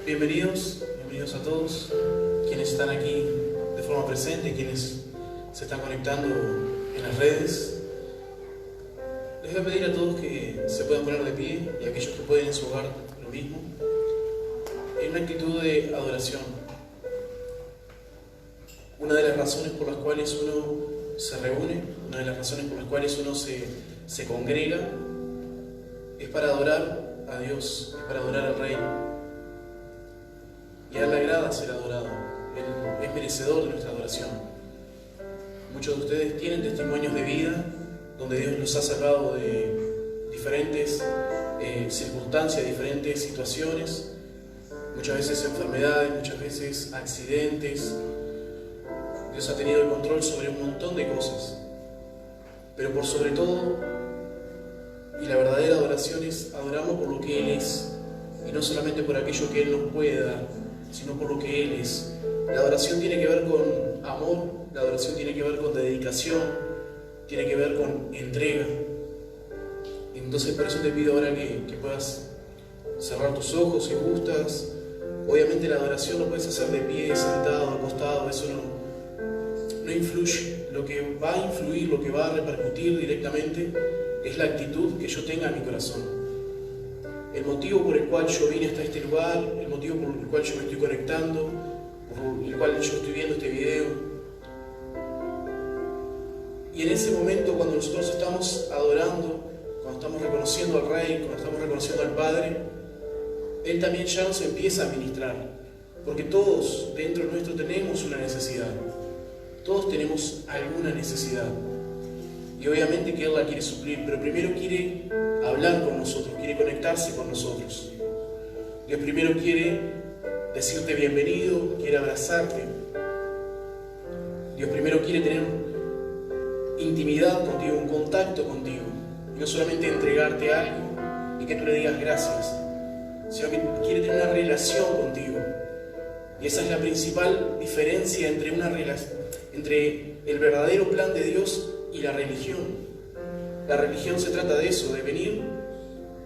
Bienvenidos a todos quienes están aquí de forma presente, quienes se están conectando en las redes. Les voy a pedir a todos que se puedan poner de pie y aquellos que pueden en su hogar lo mismo, en una actitud de adoración. Una de las razones por las cuales uno se reúne, una de las razones por las cuales uno se congrega, es para adorar a Dios, es para adorar al Rey. Y a Él le agrada ser adorado, Él es merecedor de nuestra adoración. Muchos de ustedes tienen testimonios de vida donde Dios los ha salvado de diferentes circunstancias, diferentes situaciones, muchas veces enfermedades, muchas veces accidentes. Dios ha tenido el control sobre un montón de cosas, pero por sobre todo, y la verdadera adoración es adorarlo por lo que Él es, y no solamente por aquello que Él nos puede dar, sino por lo que Él es. La adoración tiene que ver con amor, la adoración tiene que ver con dedicación, tiene que ver con entrega. Entonces por eso te pido ahora que puedas cerrar tus ojos si gustas. Obviamente la adoración lo puedes hacer de pie, sentado, acostado, eso no influye. Lo que va a influir, lo que va a repercutir directamente es la actitud que yo tenga en mi corazón. El motivo por el cual yo vine hasta este lugar, el motivo por el cual yo me estoy conectando, por el cual yo estoy viendo este video. Y en ese momento, cuando nosotros estamos adorando, cuando estamos reconociendo al Rey, cuando estamos reconociendo al Padre, Él también ya nos empieza a ministrar. Porque todos dentro nuestro tenemos una necesidad. Todos tenemos alguna necesidad. Y obviamente que Él la quiere suplir, pero primero quiere hablar con nosotros, quiere conectarse con nosotros. Dios primero quiere decirte bienvenido, quiere abrazarte. Dios primero quiere tener intimidad contigo, un contacto contigo. Y no solamente entregarte algo y que tú le digas gracias, sino que quiere tener una relación contigo. Y esa es la principal diferencia entre el verdadero plan de Dios y la religión. La religión se trata de eso, de venir,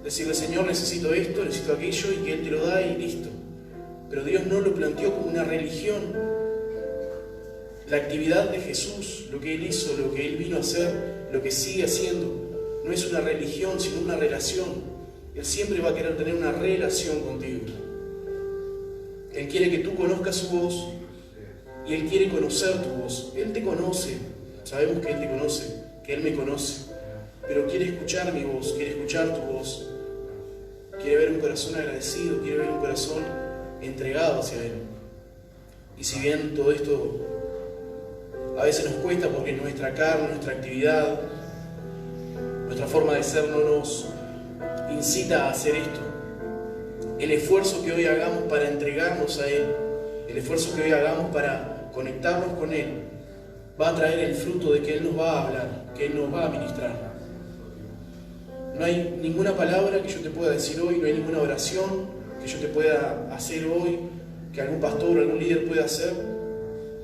decirle: Señor, necesito esto, necesito aquello, y que Él te lo da y listo. Pero Dios no lo planteó como una religión. La actividad de Jesús, lo que Él hizo, lo que Él vino a hacer, lo que sigue haciendo, no es una religión, sino una relación. Él siempre va a querer tener una relación contigo. Él quiere que tú conozcas su voz y Él quiere conocer tu voz. Él te conoce, sabemos que Él te conoce, que Él me conoce, pero quiere escuchar mi voz, quiere escuchar tu voz, quiere ver un corazón agradecido, quiere ver un corazón entregado hacia Él. Y si bien todo esto a veces nos cuesta porque nuestra carne, nuestra actividad, nuestra forma de ser no nos incita a hacer esto, el esfuerzo que hoy hagamos para entregarnos a Él, el esfuerzo que hoy hagamos para conectarnos con Él, va a traer el fruto de que Él nos va a hablar, que Él nos va a ministrar. No hay ninguna palabra que yo te pueda decir hoy, no hay ninguna oración que yo te pueda hacer hoy, que algún pastor o algún líder pueda hacer,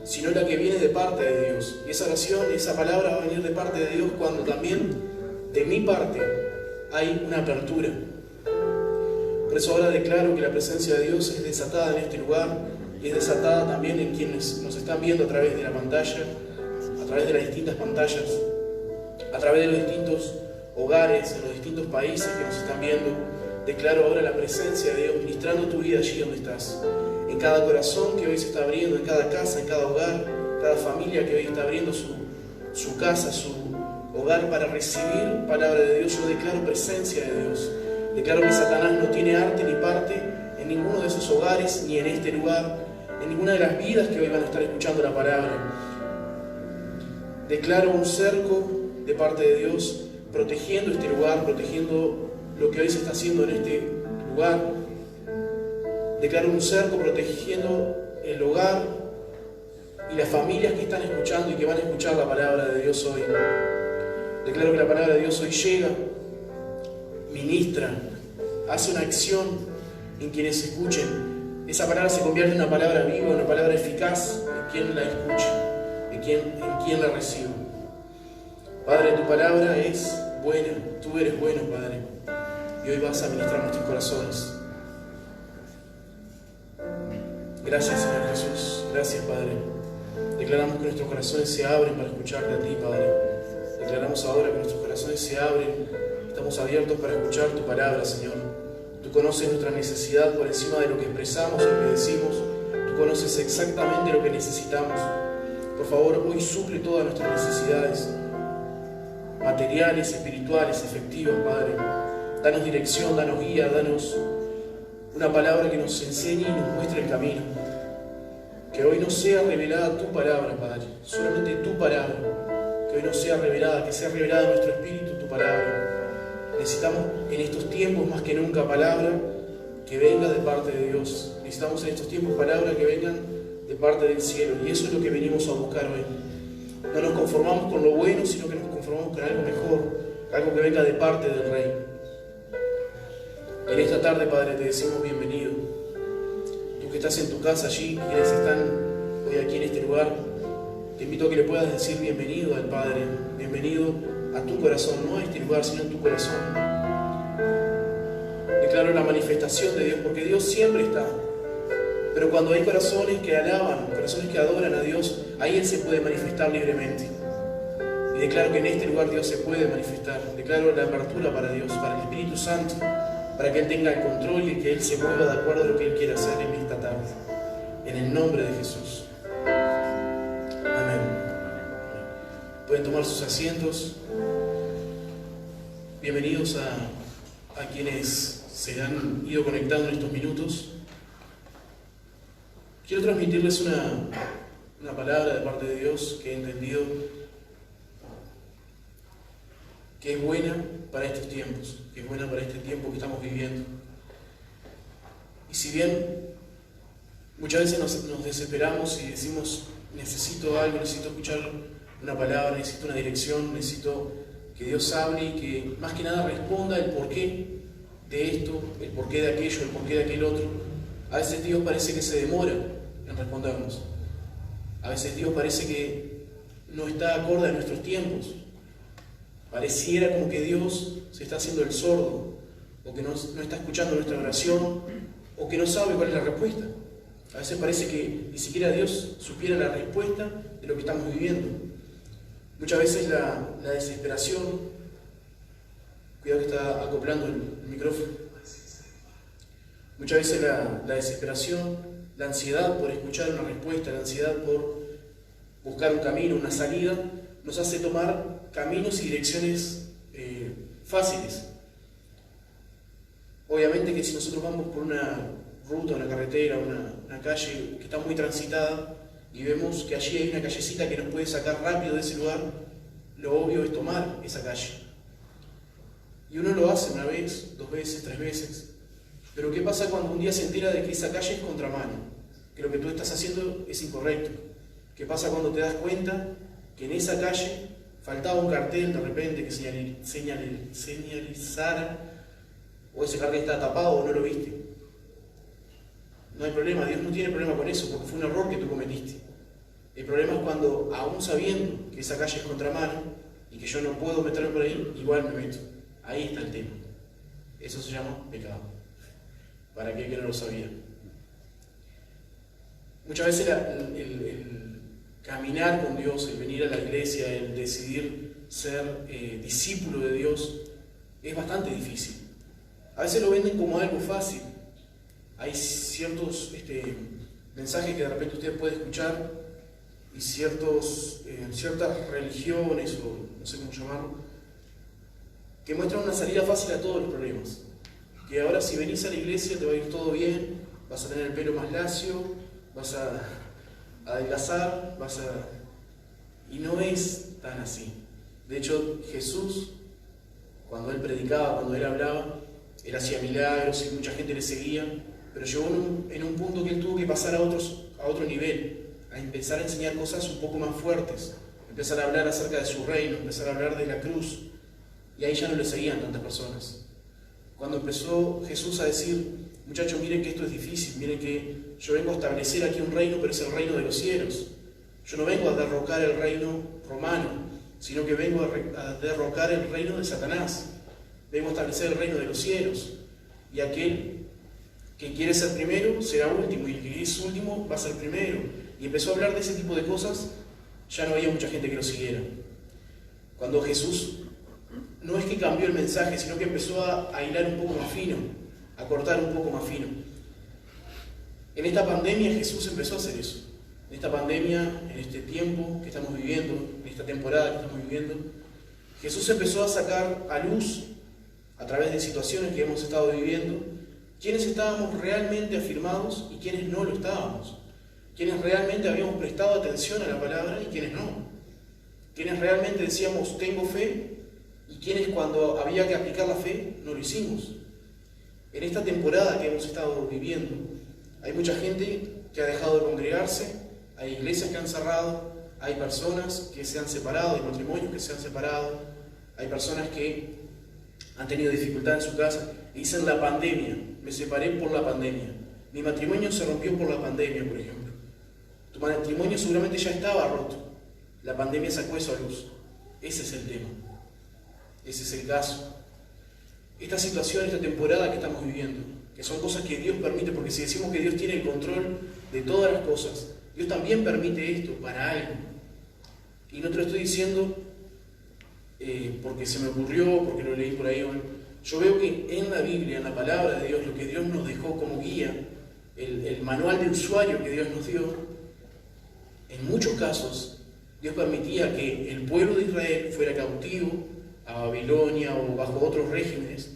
sino la que viene de parte de Dios. Y esa oración, esa palabra va a venir de parte de Dios cuando también de mi parte hay una apertura. Por eso ahora declaro que la presencia de Dios es desatada en este lugar y es desatada también en quienes nos están viendo a través de la pantalla, a través de las distintas pantallas, a través de los distintos hogares, en los distintos países que nos están viendo. Declaro ahora la presencia de Dios ministrando tu vida allí donde estás, en cada corazón que hoy se está abriendo, en cada casa, en cada hogar, cada familia que hoy está abriendo su casa, su hogar para recibir palabra de Dios. Yo declaro presencia de Dios. Declaro que Satanás no tiene arte ni parte en ninguno de esos hogares, ni en este lugar, en ninguna de las vidas que hoy van a estar escuchando la palabra. Declaro un cerco de parte de Dios, protegiendo este lugar, protegiendo lo que hoy se está haciendo en este lugar. Declaro un cerco protegiendo el hogar y las familias que están escuchando y que van a escuchar la palabra de Dios hoy. Declaro que la palabra de Dios hoy llega, ministra, hace una acción en quienes escuchen. Esa palabra se convierte en una palabra viva, una palabra eficaz en quien la escuche, en quien la reciba. Padre, tu palabra es buena, tú eres bueno, Padre, y hoy vas a ministrar nuestros corazones. Gracias, Señor Jesús. Gracias, Padre. Declaramos que nuestros corazones se abren para escucharte a ti, Padre. Declaramos ahora que nuestros corazones se abren. Estamos abiertos para escuchar tu palabra, Señor. Tú conoces nuestra necesidad por encima de lo que expresamos o lo que decimos. Tú conoces exactamente lo que necesitamos. Por favor, hoy suple todas nuestras necesidades materiales, espirituales, efectivas, Padre. Danos dirección, danos guía, danos una palabra que nos enseñe y nos muestre el camino. Que hoy no sea revelada tu palabra, Padre, solamente tu palabra. Que hoy no sea revelada, que sea revelada en nuestro espíritu tu palabra. Necesitamos en estos tiempos más que nunca palabra que venga de parte de Dios. Necesitamos en estos tiempos palabra que vengan de parte del cielo. Y eso es lo que venimos a buscar hoy. No nos conformamos con lo bueno, sino que nos conformamos con algo mejor, algo que venga de parte del Rey. En esta tarde, Padre, te decimos bienvenido. Tú que estás en tu casa allí, quienes están hoy aquí en este lugar, te invito a que le puedas decir bienvenido al Padre, bienvenido a tu corazón, no a este lugar, sino a tu corazón. Declaro la manifestación de Dios, porque Dios siempre está. Pero cuando hay corazones que alaban, corazones que adoran a Dios, ahí Él se puede manifestar libremente. Y declaro que en este lugar Dios se puede manifestar. Declaro la apertura para Dios, para el Espíritu Santo, para que Él tenga el control y que Él se mueva de acuerdo a lo que Él quiere hacer en esta tarde. En el nombre de Jesús. Amén. Pueden tomar sus asientos. Bienvenidos a quienes se han ido conectando en estos minutos. Quiero transmitirles una palabra de parte de Dios que he entendido que es buena para estos tiempos, que es buena para este tiempo que estamos viviendo. Y si bien muchas veces nos desesperamos y decimos, necesito algo, necesito escuchar una palabra, necesito una dirección, necesito que Dios hable y que más que nada responda el porqué de esto, el porqué de aquello, el porqué de aquel otro. A veces Dios parece que se demora en respondernos. A veces Dios parece que no está acorde a nuestros tiempos. Pareciera como que Dios se está haciendo el sordo, o que no está escuchando nuestra oración, o que no sabe cuál es la respuesta. A veces parece que ni siquiera Dios supiera la respuesta de lo que estamos viviendo. Muchas veces la desesperación, cuidado que está acoplando el micrófono, muchas veces la desesperación, la ansiedad por escuchar una respuesta, la ansiedad por buscar un camino, una salida, nos hace tomar caminos y direcciones fáciles. Obviamente que si nosotros vamos por una ruta, una carretera, una calle que está muy transitada y vemos que allí hay una callecita que nos puede sacar rápido de ese lugar, lo obvio es tomar esa calle. Y uno lo hace una vez, 2 veces, 3 veces. Pero ¿qué pasa cuando un día se entera de que esa calle es contramano? Que lo que tú estás haciendo es incorrecto. ¿Qué pasa cuando te das cuenta que en esa calle faltaba un cartel de repente que señalizara, o ese cartel está tapado o no lo viste? No hay problema, Dios no tiene problema con eso, porque fue un error que tú cometiste. El problema es cuando, aún sabiendo que esa calle es contramano y que yo no puedo meterme por ahí, igual me meto. Ahí está el tema. Eso se llama pecado. Para aquel que no lo sabía. Muchas veces el caminar con Dios, el venir a la iglesia, el decidir ser discípulo de Dios, es bastante difícil. A veces lo venden como algo fácil. Hay ciertos mensajes que de repente usted puede escuchar y ciertas religiones, o no sé cómo llamarlo, que muestran una salida fácil a todos los problemas. Que ahora si venís a la iglesia te va a ir todo bien, vas a tener el pelo más lacio, vas a adelgazar, y no es tan así. De hecho, Jesús, cuando Él predicaba, cuando Él hablaba, Él hacía milagros y mucha gente le seguía, pero llegó en un punto que Él tuvo que pasar a otro nivel, a empezar a enseñar cosas un poco más fuertes, empezar a hablar acerca de su reino, empezar a hablar de la cruz, y ahí ya no le seguían tantas personas. Cuando empezó Jesús a decir, muchachos, miren que esto es difícil, miren que yo vengo a establecer aquí un reino, pero es el reino de los cielos. Yo no vengo a derrocar el reino romano, sino que vengo a derrocar el reino de Satanás. Vengo a establecer el reino de los cielos. Y aquel que quiere ser primero será último, y el que es último va a ser primero. Y empezó a hablar de ese tipo de cosas, ya no había mucha gente que lo siguiera. Cuando Jesús no es que cambió el mensaje, sino que empezó a hilar un poco más fino, a cortar un poco más fino. En esta pandemia Jesús empezó a hacer eso. En esta pandemia, en este tiempo que estamos viviendo, en esta temporada que estamos viviendo, Jesús empezó a sacar a luz, a través de situaciones que hemos estado viviendo, quiénes estábamos realmente afirmados y quiénes no lo estábamos. Quiénes realmente habíamos prestado atención a la palabra y quiénes no. Quienes realmente decíamos, tengo fe, y quienes cuando había que aplicar la fe, no lo hicimos. En esta temporada que hemos estado viviendo, hay mucha gente que ha dejado de congregarse, hay iglesias que han cerrado, hay personas que se han separado, hay matrimonios que se han separado, hay personas que han tenido dificultad en su casa. Dicen la pandemia, me separé por la pandemia. Mi matrimonio se rompió por la pandemia, por ejemplo. Tu matrimonio seguramente ya estaba roto. La pandemia sacó eso a luz. Ese es el tema. Ese es el caso. Esta situación, esta temporada que estamos viviendo, que son cosas que Dios permite, porque si decimos que Dios tiene el control de todas las cosas, Dios también permite esto para algo. Y no te lo estoy diciendo porque se me ocurrió, porque lo leí por ahí. Yo veo que en la Biblia, en la palabra de Dios, lo que Dios nos dejó como guía, el manual de usuario que Dios nos dio, en muchos casos, Dios permitía que el pueblo de Israel fuera cautivo a Babilonia o bajo otros regímenes,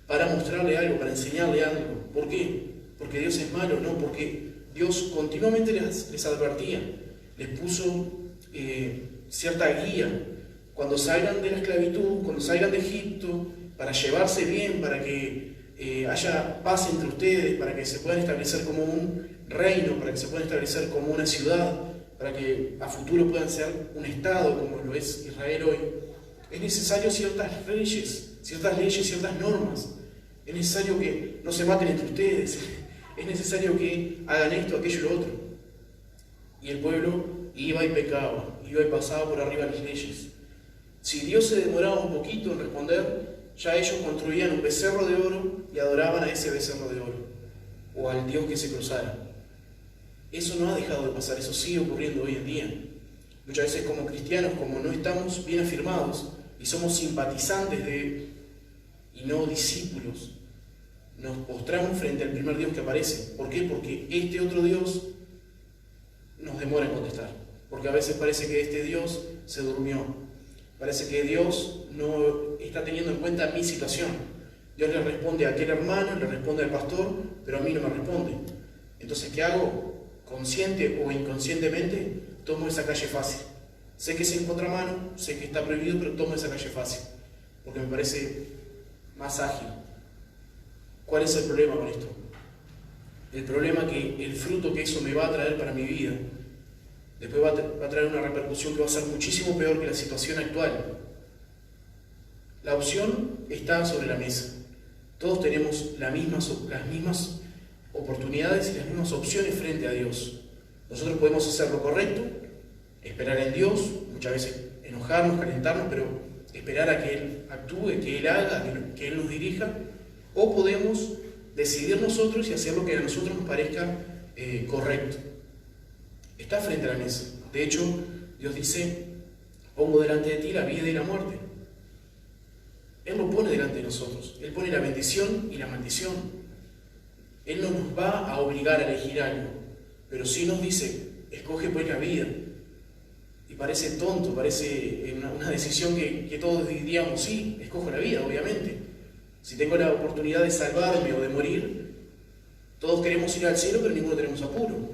para mostrarle algo, para enseñarle algo. ¿Por qué? Porque Dios es malo, no, porque Dios continuamente les advertía, les puso cierta guía. Cuando salgan de la esclavitud, cuando salgan de Egipto, para llevarse bien, para que haya paz entre ustedes, para que se puedan establecer como un reino, para que se puedan establecer como una ciudad, para que a futuro puedan ser un Estado como lo es Israel hoy, es necesario ciertas leyes, ciertas normas. Es necesario que no se maten entre ustedes, es necesario que hagan esto, aquello y lo otro. Y el pueblo iba y pecaba, iba y pasaba por arriba de las leyes. Si Dios se demoraba un poquito en responder, ya ellos construían un becerro de oro y adoraban a ese becerro de oro, o al Dios que se cruzara. Eso no ha dejado de pasar, eso sigue ocurriendo hoy en día. Muchas veces como cristianos, como no estamos bien afirmados y somos simpatizantes y no discípulos, nos postramos frente al primer Dios que aparece. ¿Por qué? Porque este otro Dios nos demora en contestar. Porque a veces parece que este Dios se durmió. Parece que Dios no está teniendo en cuenta mi situación. Dios le responde a aquel hermano, le responde al pastor, pero a mí no me responde. Entonces, ¿qué hago? Consciente o inconscientemente, tomo esa calle fácil. Sé que es en contramano, sé que está prohibido, pero tomo esa calle fácil, porque me parece más ágil. ¿Cuál es el problema con esto? El problema es que el fruto que eso me va a traer para mi vida, después va a traer una repercusión que va a ser muchísimo peor que la situación actual. La opción está sobre la mesa. Todos tenemos las mismas oportunidades y las mismas opciones frente a Dios. Nosotros podemos hacer lo correcto, esperar en Dios, muchas veces enojarnos, calentarnos, pero esperar a que Él actúe, que Él haga, que Él nos dirija, o podemos decidir nosotros y hacer lo que a nosotros nos parezca correcto. Está frente a la mesa. De hecho, Dios dice, pongo delante de ti la vida y la muerte. Él lo pone delante de nosotros. Él pone la bendición y la maldición. Él no nos va a obligar a elegir algo, pero sí nos dice, escoge pues la vida. Y parece tonto, parece una decisión que todos diríamos, sí, escojo la vida, obviamente. Si tengo la oportunidad de salvarme o de morir, todos queremos ir al cielo, pero ninguno tenemos apuro.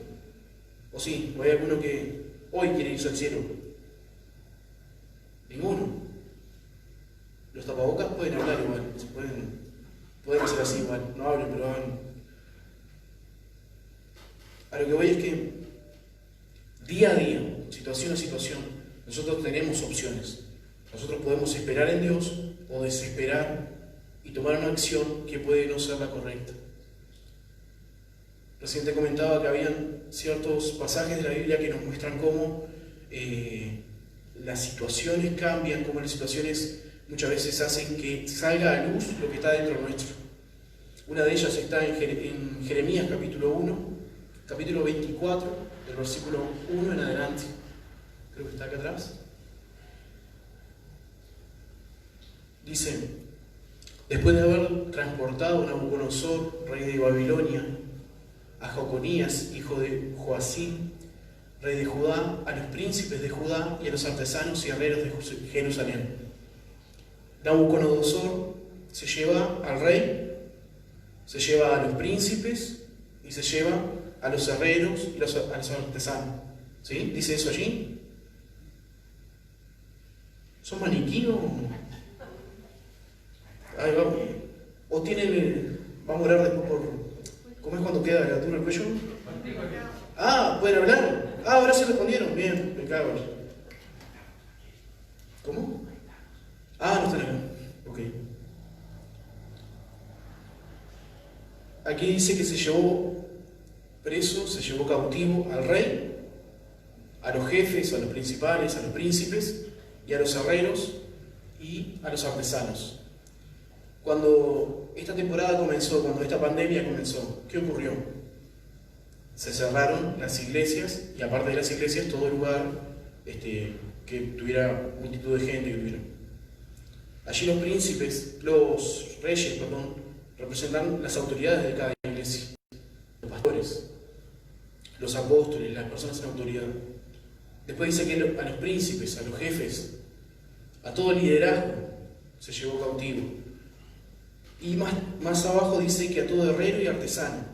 ¿O sí? ¿O hay alguno que hoy quiere irse al cielo? Ninguno. Los tapabocas pueden hablar igual, pueden ser así igual, no hablen, pero hagan. A lo que voy es que día a día, situación a situación, nosotros tenemos opciones. Nosotros podemos esperar en Dios o desesperar y tomar una acción que puede no ser la correcta. Recién te comentaba que habían ciertos pasajes de la Biblia que nos muestran cómo las situaciones cambian, cómo las situaciones muchas veces hacen que salga a luz lo que está dentro nuestro. Una de ellas está en Jeremías capítulo 1, capítulo 24, del versículo 1 en adelante. Creo que está acá atrás. Dice: después de haber transportado a Nabucodonosor, rey de Babilonia, a Joconías, hijo de Joacim, rey de Judá, a los príncipes de Judá y a los artesanos y herreros de Jerusalén, Nabucodonosor se lleva al rey, se lleva a los príncipes y se lleva a los herreros y a los artesanos. ¿Sí? ¿Dice eso allí? ¿Son maniquinos? Ahí vamos. ¿O tienen... vamos a orar después por... ¿cómo es cuando queda la altura del cuello? Ah, ¿pueden hablar? Ah, ahora se respondieron. Bien, me cago. ¿Cómo? Ah, no están acá. Ok. Aquí dice que se llevó preso, se llevó cautivo al rey, a los jefes, a los principales, a los príncipes y a los herreros y a los artesanos. Cuando esta temporada comenzó, cuando esta pandemia comenzó, ¿qué ocurrió? Se cerraron las iglesias y aparte de las iglesias todo lugar que tuviera multitud de gente que tuviera. Allí los príncipes, los reyes, representan las autoridades de cada iglesia, los pastores, los apóstoles, las personas en autoridad. Después dice que a los príncipes, a los jefes, a todo el liderazgo se llevó cautivo. Y más abajo dice que a todo herrero y artesano.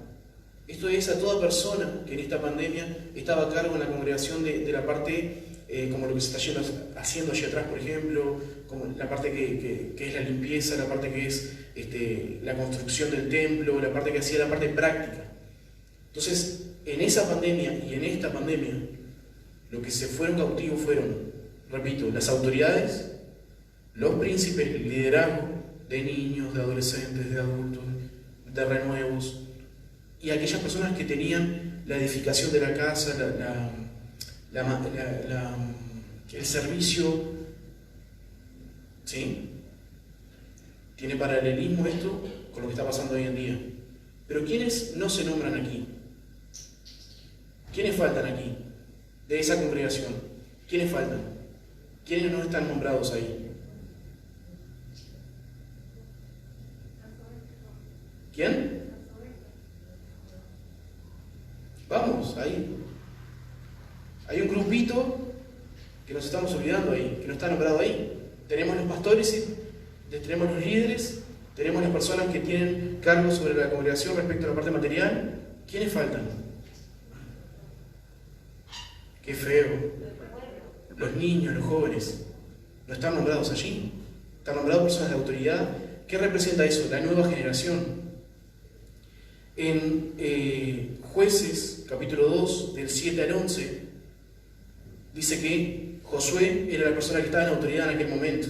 Esto es a toda persona que en esta pandemia estaba a cargo en la congregación de la parte, como lo que se está haciendo allí atrás, por ejemplo, como la parte que es la limpieza, la parte que es la construcción del templo, la parte que hacía la parte práctica. Entonces, en esa pandemia y en esta pandemia, lo que se fueron cautivos fueron, repito, las autoridades, los príncipes, el liderazgo de niños, de adolescentes, de adultos, de renuevos, y aquellas personas que tenían la edificación de la casa, el servicio, ¿sí? Tiene paralelismo esto con lo que está pasando hoy en día. Pero ¿quiénes no se nombran aquí? ¿Quiénes faltan aquí? De esa congregación. ¿Quiénes faltan? ¿Quiénes no están nombrados ahí? ¿Quién? Vamos, ahí. Hay un grupito que nos estamos olvidando ahí, que no está nombrado ahí. Tenemos los pastores, tenemos los líderes, tenemos las personas que tienen cargo sobre la congregación respecto a la parte material. ¿Quiénes faltan? Qué feo. Los niños, los jóvenes, no están nombrados allí. Están nombrados personas de autoridad. ¿Qué representa eso? La nueva generación. En Jueces, capítulo 2, del 7 al 11, dice que Josué era la persona que estaba en autoridad en aquel momento.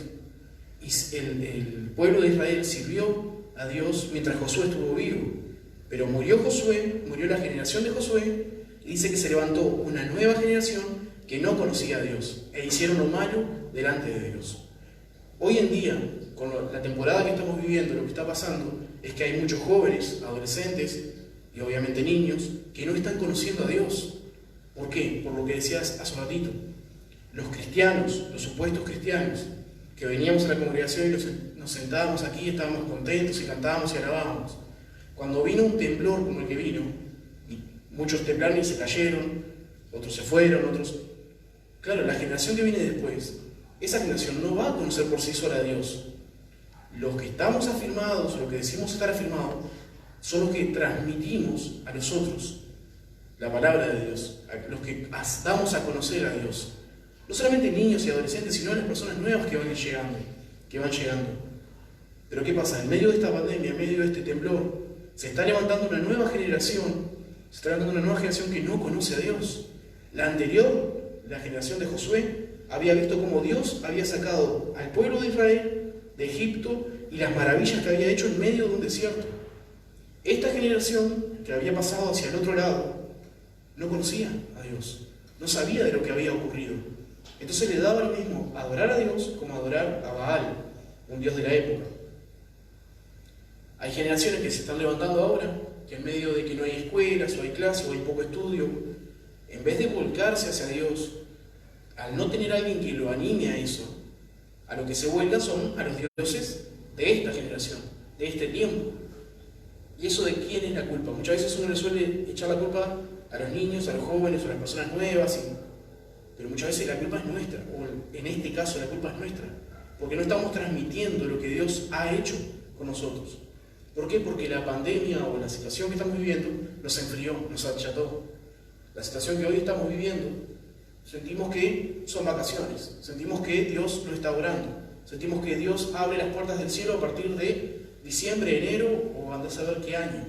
Y el pueblo de Israel sirvió a Dios mientras Josué estuvo vivo. Pero murió Josué, murió la generación de Josué, y dice que se levantó una nueva generación que no conocía a Dios, e hicieron lo malo delante de Dios. Hoy en día, con la temporada que estamos viviendo, lo que está pasando es que hay muchos jóvenes, adolescentes y obviamente niños que no están conociendo a Dios. ¿Por qué? Por lo que decías hace un ratito. Los cristianos, los supuestos cristianos, que veníamos a la congregación y nos sentábamos aquí, estábamos contentos y cantábamos y alabábamos. Cuando vino un temblor como el que vino, y muchos temblaron y se cayeron, otros se fueron, otros... Claro, la generación que viene después, esa generación no va a conocer por sí sola a Dios. Los que estamos afirmados, los que decimos estar afirmados, son los que transmitimos a los otros la palabra de Dios, a los que damos a conocer a Dios. No solamente niños y adolescentes, sino las personas nuevas que van llegando. Pero ¿qué pasa? En medio de esta pandemia, en medio de este temblor, se está levantando una nueva generación, que no conoce a Dios. La anterior, la generación de Josué, había visto cómo Dios había sacado al pueblo de Israel de Egipto y las maravillas que había hecho en medio de un desierto. Esta generación que había pasado hacia el otro lado no conocía a Dios, no sabía de lo que había ocurrido. Entonces le daba lo mismo adorar a Dios como adorar a Baal, un dios de la época. Hay generaciones que se están levantando ahora, que en medio de que no hay escuelas, o hay clases, o hay poco estudio, en vez de volcarse hacia Dios, al no tener a alguien que lo anime a eso, a lo que se vuelcan son a los dioses de esta generación, de este tiempo. ¿Y eso de quién es la culpa? Muchas veces uno le suele echar la culpa a los niños, a los jóvenes, o a las personas nuevas, pero muchas veces la culpa es nuestra, o en este caso la culpa es nuestra, porque no estamos transmitiendo lo que Dios ha hecho con nosotros. ¿Por qué? Porque la pandemia o la situación que estamos viviendo nos enfrió, nos acható. La situación que hoy estamos viviendo, sentimos que son vacaciones, sentimos que Dios no está orando, sentimos que Dios abre las puertas del cielo a partir de diciembre, enero o anda a saber qué año.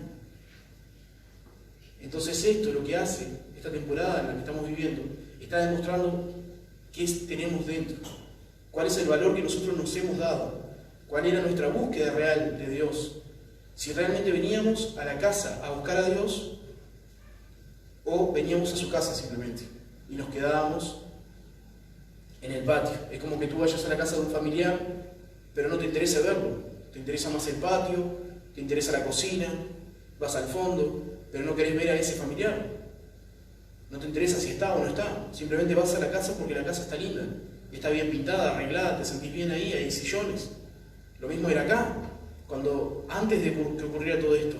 Entonces esto lo que hace, esta temporada en la que estamos viviendo, está demostrando qué tenemos dentro, cuál es el valor que nosotros nos hemos dado, cuál era nuestra búsqueda real de Dios, si realmente veníamos a la casa a buscar a Dios o veníamos a su casa simplemente y nos quedábamos en el patio. Es como que tú vayas a la casa de un familiar, pero no te interesa verlo, te interesa más el patio, te interesa la cocina, vas al fondo, pero no querés ver a ese familiar. No te interesa si está o no está, simplemente vas a la casa porque la casa está linda, está bien pintada, arreglada, te sentís bien ahí, hay sillones. Lo mismo era acá, cuando antes de que ocurriera todo esto,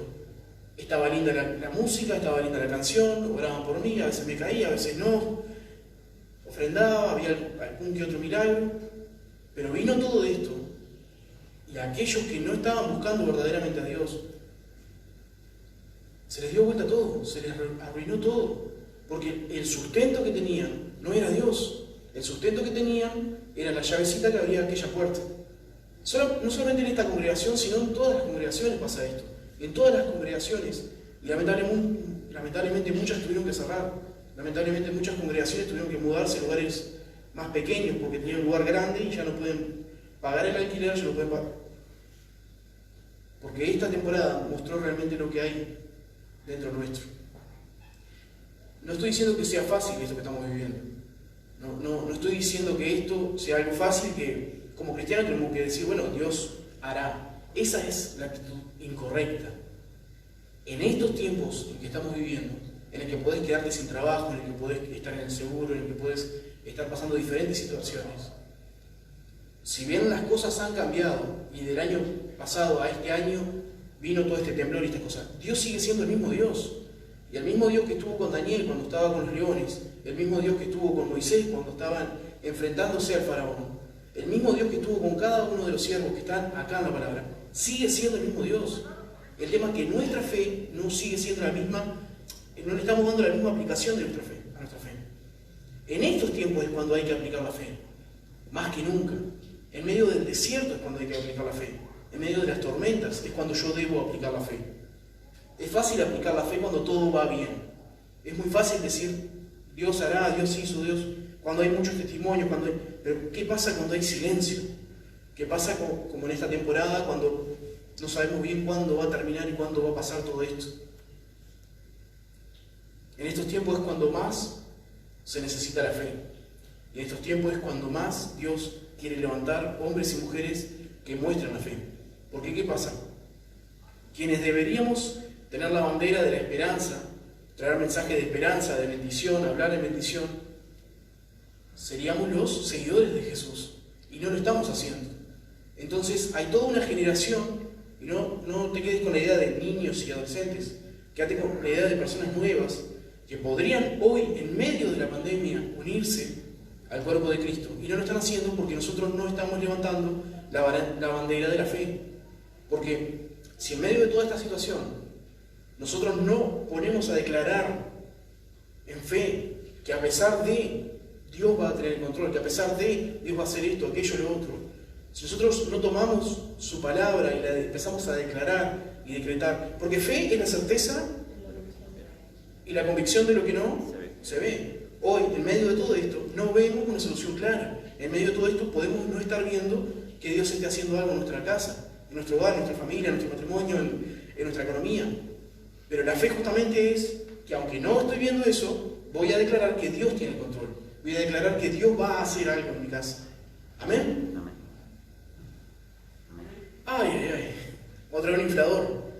estaba linda la música, estaba linda la canción, oraban por mí, a veces me caía, a veces no, ofrendaba, había algún que otro milagro, pero vino todo esto, y a aquellos que no estaban buscando verdaderamente a Dios, se les dio vuelta todo, se les arruinó todo, porque el sustento que tenían no era Dios, el sustento que tenían era la llavecita que abría aquella puerta. No solamente en esta congregación, sino en todas las congregaciones pasa esto. En todas las congregaciones. Y lamentablemente muchas tuvieron que cerrar. Lamentablemente muchas congregaciones tuvieron que mudarse a lugares más pequeños porque tenían un lugar grande y ya no pueden pagar el alquiler, ya no pueden pagar. Porque esta temporada mostró realmente lo que hay dentro nuestro. No estoy diciendo que sea fácil esto que estamos viviendo. No estoy diciendo que esto sea algo fácil que como cristiano tenemos que decir, bueno, Dios hará. Esa es la actitud incorrecta. En estos tiempos en que estamos viviendo, en el que podés quedarte sin trabajo, en el que podés estar en el seguro, en el que podés estar pasando diferentes situaciones, si bien las cosas han cambiado y del año pasado a este año vino todo este temblor y estas cosas, Dios sigue siendo el mismo Dios. Y el mismo Dios que estuvo con Daniel cuando estaba con los leones, el mismo Dios que estuvo con Moisés cuando estaban enfrentándose al faraón, el mismo Dios que estuvo con cada uno de los siervos que están acá en la palabra, sigue siendo el mismo Dios. El tema es que nuestra fe no sigue siendo la misma, no le estamos dando la misma aplicación de nuestra fe, a nuestra fe. En estos tiempos es cuando hay que aplicar la fe, más que nunca. En medio del desierto es cuando hay que aplicar la fe. En medio de las tormentas es cuando yo debo aplicar la fe. Es fácil aplicar la fe cuando todo va bien. Es muy fácil decir, Dios hará, Dios hizo, Dios... Cuando hay muchos testimonios, pero ¿qué pasa cuando hay silencio? ¿Qué pasa como en esta temporada cuando no sabemos bien cuándo va a terminar y cuándo va a pasar todo esto? En estos tiempos es cuando más se necesita la fe. Y en estos tiempos es cuando más Dios quiere levantar hombres y mujeres que muestren la fe. Porque ¿qué pasa? Quienes deberíamos tener la bandera de la esperanza, traer mensaje de esperanza, de bendición, hablar en bendición, seríamos los seguidores de Jesús, y no lo estamos haciendo. Entonces hay toda una generación, y no te quedes con la idea de niños y adolescentes, quédate con la idea de personas nuevas, que podrían hoy, en medio de la pandemia, unirse al cuerpo de Cristo, y no lo están haciendo porque nosotros no estamos levantando la bandera de la fe. Porque si en medio de toda esta situación, nosotros no ponemos a declarar en fe que a pesar de Dios va a tener el control, que a pesar de Dios va a hacer esto, aquello, lo otro. Si nosotros no tomamos su palabra y la empezamos a declarar y decretar, porque fe es la certeza y la convicción de lo que no se ve. Hoy, en medio de todo esto, no vemos una solución clara. En medio de todo esto podemos no estar viendo que Dios esté haciendo algo en nuestra casa, en nuestro hogar, en nuestra familia, en nuestro matrimonio, en nuestra economía. Pero la fe justamente es que aunque no estoy viendo eso, voy a declarar que Dios tiene el control. Voy a declarar que Dios va a hacer algo en mi casa. ¿Amén? Ay. Vamos a traer un inflador.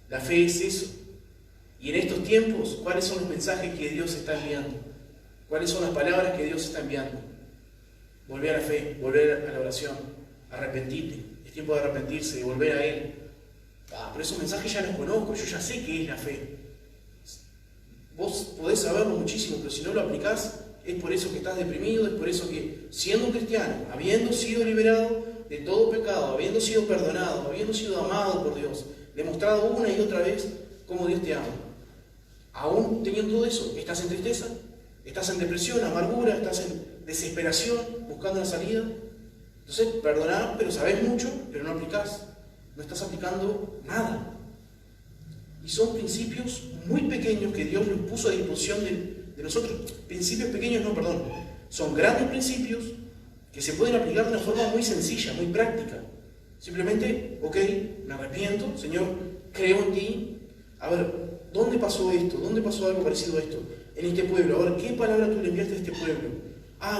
La fe es eso. Y en estos tiempos, ¿cuáles son los mensajes que Dios está enviando? ¿Cuáles son las palabras que Dios está enviando? Volver a la fe, volver a la oración, arrepentirte. Es tiempo de arrepentirse, de volver a Él. Pero esos mensajes ya los conozco, yo ya sé qué es la fe. Vos podés saberlo muchísimo, pero si no lo aplicás, es por eso que estás deprimido, es por eso que, siendo un cristiano, habiendo sido liberado de todo pecado, habiendo sido perdonado, habiendo sido amado por Dios, demostrado una y otra vez cómo Dios te ama, aún teniendo todo eso, ¿estás en tristeza? ¿Estás en depresión, amargura? ¿Estás en desesperación, buscando una salida? Entonces, perdonás, pero sabés mucho, pero no aplicás. No estás aplicando nada. Y son principios muy pequeños que Dios nos puso a disposición de nosotros. Principios pequeños, no, perdón. Son grandes principios que se pueden aplicar de una forma muy sencilla, muy práctica. Simplemente, ok, me arrepiento, Señor, creo en ti. A ver, ¿dónde pasó esto? ¿Dónde pasó algo parecido a esto? En este pueblo. A ver, ¿qué palabra tú le enviaste a este pueblo?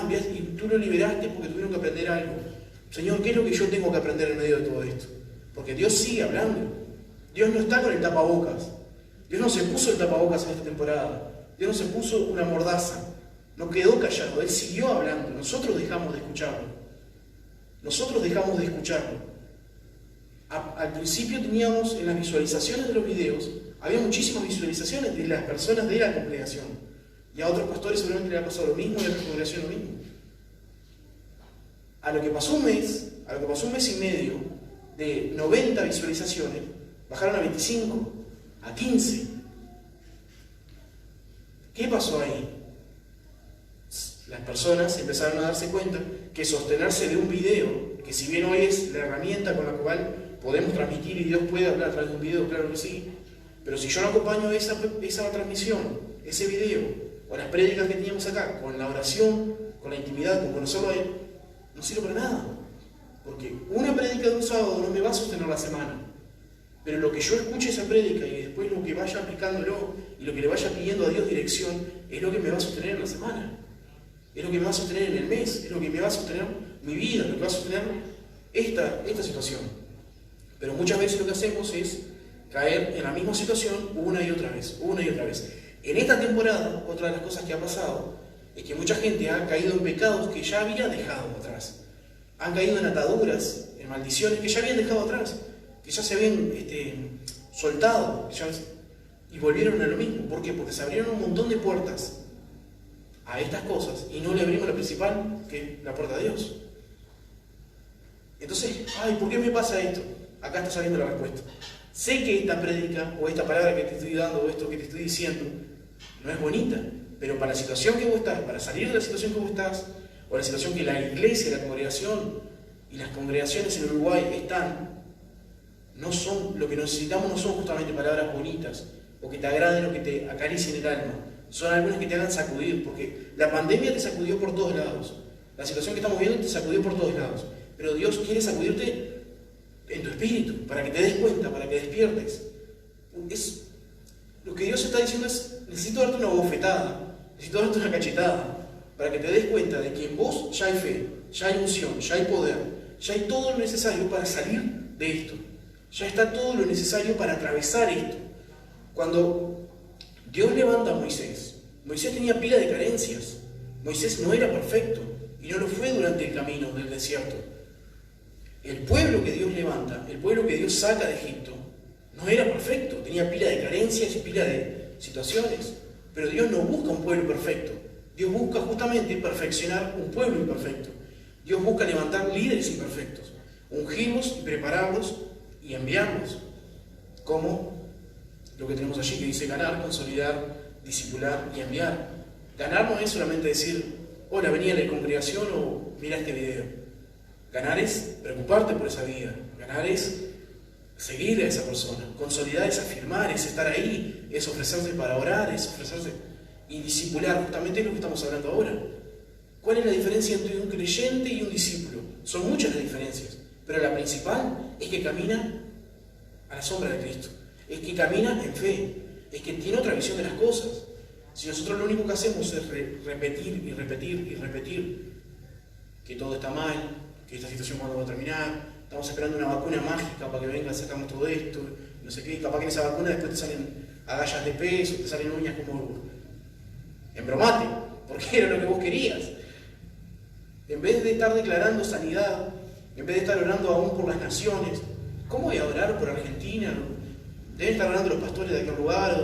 Enviaste y tú lo liberaste porque tuvieron que aprender algo. Señor, ¿qué es lo que yo tengo que aprender en medio de todo esto? Porque Dios sigue hablando. Dios no está con el tapabocas. Dios no se puso el tapabocas en esta temporada. Dios no se puso una mordaza. No quedó callado. Él siguió hablando. Nosotros dejamos de escucharlo. Nosotros dejamos de escucharlo. Al principio teníamos en las visualizaciones de los videos, había muchísimas visualizaciones de las personas de la congregación. Y a otros pastores seguramente les ha pasado lo mismo y a otra congregación lo mismo. A lo que pasó un mes y medio, de 90 visualizaciones, bajaron a 25, a 15. ¿Qué pasó ahí? Las personas empezaron a darse cuenta que sostenerse de un video, que si bien hoy es la herramienta con la cual podemos transmitir y Dios puede hablar a través de un video, claro que sí, pero si yo no acompaño esa transmisión, ese video, o las prédicas que teníamos acá, con la oración, con la intimidad, con conocerlo a Él, no sirve para nada. Porque una prédica de un sábado no me va a sostener la semana. Pero lo que yo escuche esa prédica y después lo que vaya aplicándolo y lo que le vaya pidiendo a Dios dirección, es lo que me va a sostener en la semana. Es lo que me va a sostener en el mes, es lo que me va a sostener mi vida, lo que va a sostener esta situación. Pero muchas veces lo que hacemos es caer en la misma situación una y otra vez. En esta temporada, otra de las cosas que ha pasado es que mucha gente ha caído en pecados que ya había dejado atrás. Han caído en ataduras, en maldiciones que ya habían dejado atrás, que ya se habían soltado, y volvieron a lo mismo. ¿Por qué? Porque se abrieron un montón de puertas a estas cosas y no le abrimos la principal, que es la puerta de Dios. Entonces, ¿por qué me pasa esto? Acá está saliendo la respuesta. Sé que esta prédica, o esta palabra que te estoy dando, o esto que te estoy diciendo, no es bonita, pero para la situación que vos estás, para salir de la situación que vos estás, o la situación que la iglesia, la congregación y las congregaciones en Uruguay están, no son, lo que necesitamos no son justamente palabras bonitas, o que te agraden o que te acaricien el alma, son algunas que te hagan sacudir, porque la pandemia te sacudió por todos lados, la situación que estamos viendo te sacudió por todos lados, pero Dios quiere sacudirte en tu espíritu, para que te des cuenta, para que despiertes. Lo que Dios está diciendo es, necesito darte una bofetada, necesito darte una cachetada, para que te des cuenta de que en vos ya hay fe, ya hay unción, ya hay poder, ya hay todo lo necesario para salir de esto. Ya está todo lo necesario para atravesar esto. Cuando Dios levanta a Moisés, Moisés tenía pila de carencias. Moisés no era perfecto y no lo fue durante el camino del desierto. El pueblo que Dios levanta, el pueblo que Dios saca de Egipto, no era perfecto, tenía pila de carencias y pila de situaciones. Pero Dios no busca un pueblo perfecto. Dios busca justamente perfeccionar un pueblo imperfecto. Dios busca levantar líderes imperfectos, ungirlos y prepararlos y enviarlos. Como lo que tenemos allí que dice ganar, consolidar, discipular y enviar. Ganar no es solamente decir, hola, vení a la congregación o mira este video. Ganar es preocuparte por esa vida. Ganar es seguir a esa persona. Consolidar es afirmar, es estar ahí, es ofrecerse para orar, es ofrecerse y discipular. Justamente es lo que estamos hablando ahora. ¿Cuál es la diferencia entre un creyente y un discípulo? Son muchas las diferencias, pero la principal es que camina a la sombra de Cristo. Es que camina en fe. Es que tiene otra visión de las cosas. Si nosotros lo único que hacemos es repetir y repetir y repetir que todo está mal, que esta situación cuándo va a terminar, estamos esperando una vacuna mágica para que venga, sacamos todo esto, no sé qué, y capaz que en esa vacuna después te salen agallas de peso, te salen uñas como embromate, porque era lo que vos querías. En vez de estar declarando sanidad, en vez de estar orando aún por las naciones, ¿cómo voy a orar por Argentina? Deben estar orando los pastores de aquel lugar.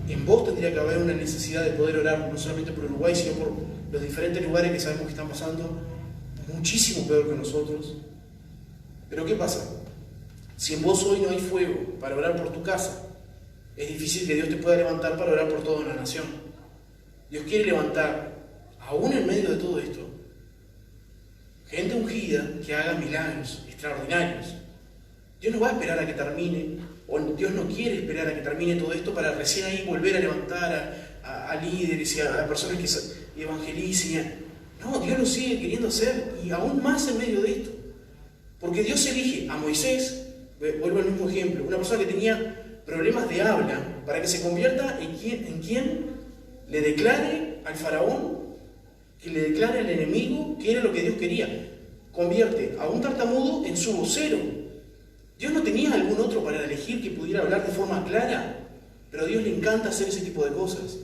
En vos tendría que haber una necesidad de poder orar no solamente por Uruguay, sino por los diferentes lugares que sabemos que están pasando muchísimo peor que nosotros. Pero ¿qué pasa? Si en vos hoy no hay fuego para orar por tu casa, es difícil que Dios te pueda levantar para orar por toda una nación. Dios quiere levantar, aún en medio de todo esto, gente ungida que haga milagros extraordinarios. Dios no va a esperar a que termine, o Dios no quiere esperar a que termine todo esto para recién ahí volver a levantar a líderes y a personas que evangelicen. No, Dios lo sigue queriendo hacer, y aún más en medio de esto. Porque Dios elige a Moisés, vuelvo al mismo ejemplo, una persona que tenía problemas de habla, para que se convierta en quien le declare al faraón, que le declare al enemigo que era lo que Dios quería. Convierte a un tartamudo en su vocero. Dios no tenía algún otro para elegir que pudiera hablar de forma clara, pero a Dios le encanta hacer ese tipo de cosas.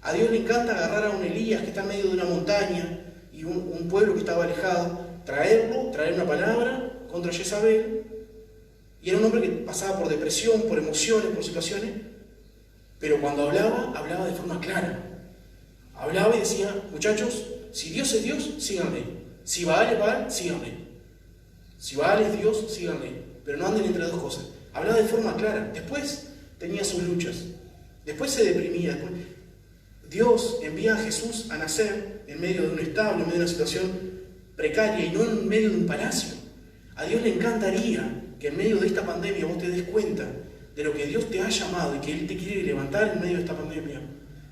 A Dios le encanta agarrar a un Elías que está en medio de una montaña y un pueblo que estaba alejado, traer una palabra contra Jezabel, y era un hombre que pasaba por depresión, por emociones, por situaciones, pero cuando hablaba de forma clara. Hablaba y decía: muchachos, si Dios es Dios, síganle. Si Baal es Baal, síganle. Si Baal es Dios, síganle. Pero no anden entre dos cosas. Hablaba de forma clara. Después tenía sus luchas. Después se deprimía. Dios envía a Jesús a nacer en medio de un establo, en medio de una situación precaria y no en medio de un palacio. A Dios le encantaría que en medio de esta pandemia vos te des cuenta de lo que Dios te ha llamado y que Él te quiere levantar en medio de esta pandemia.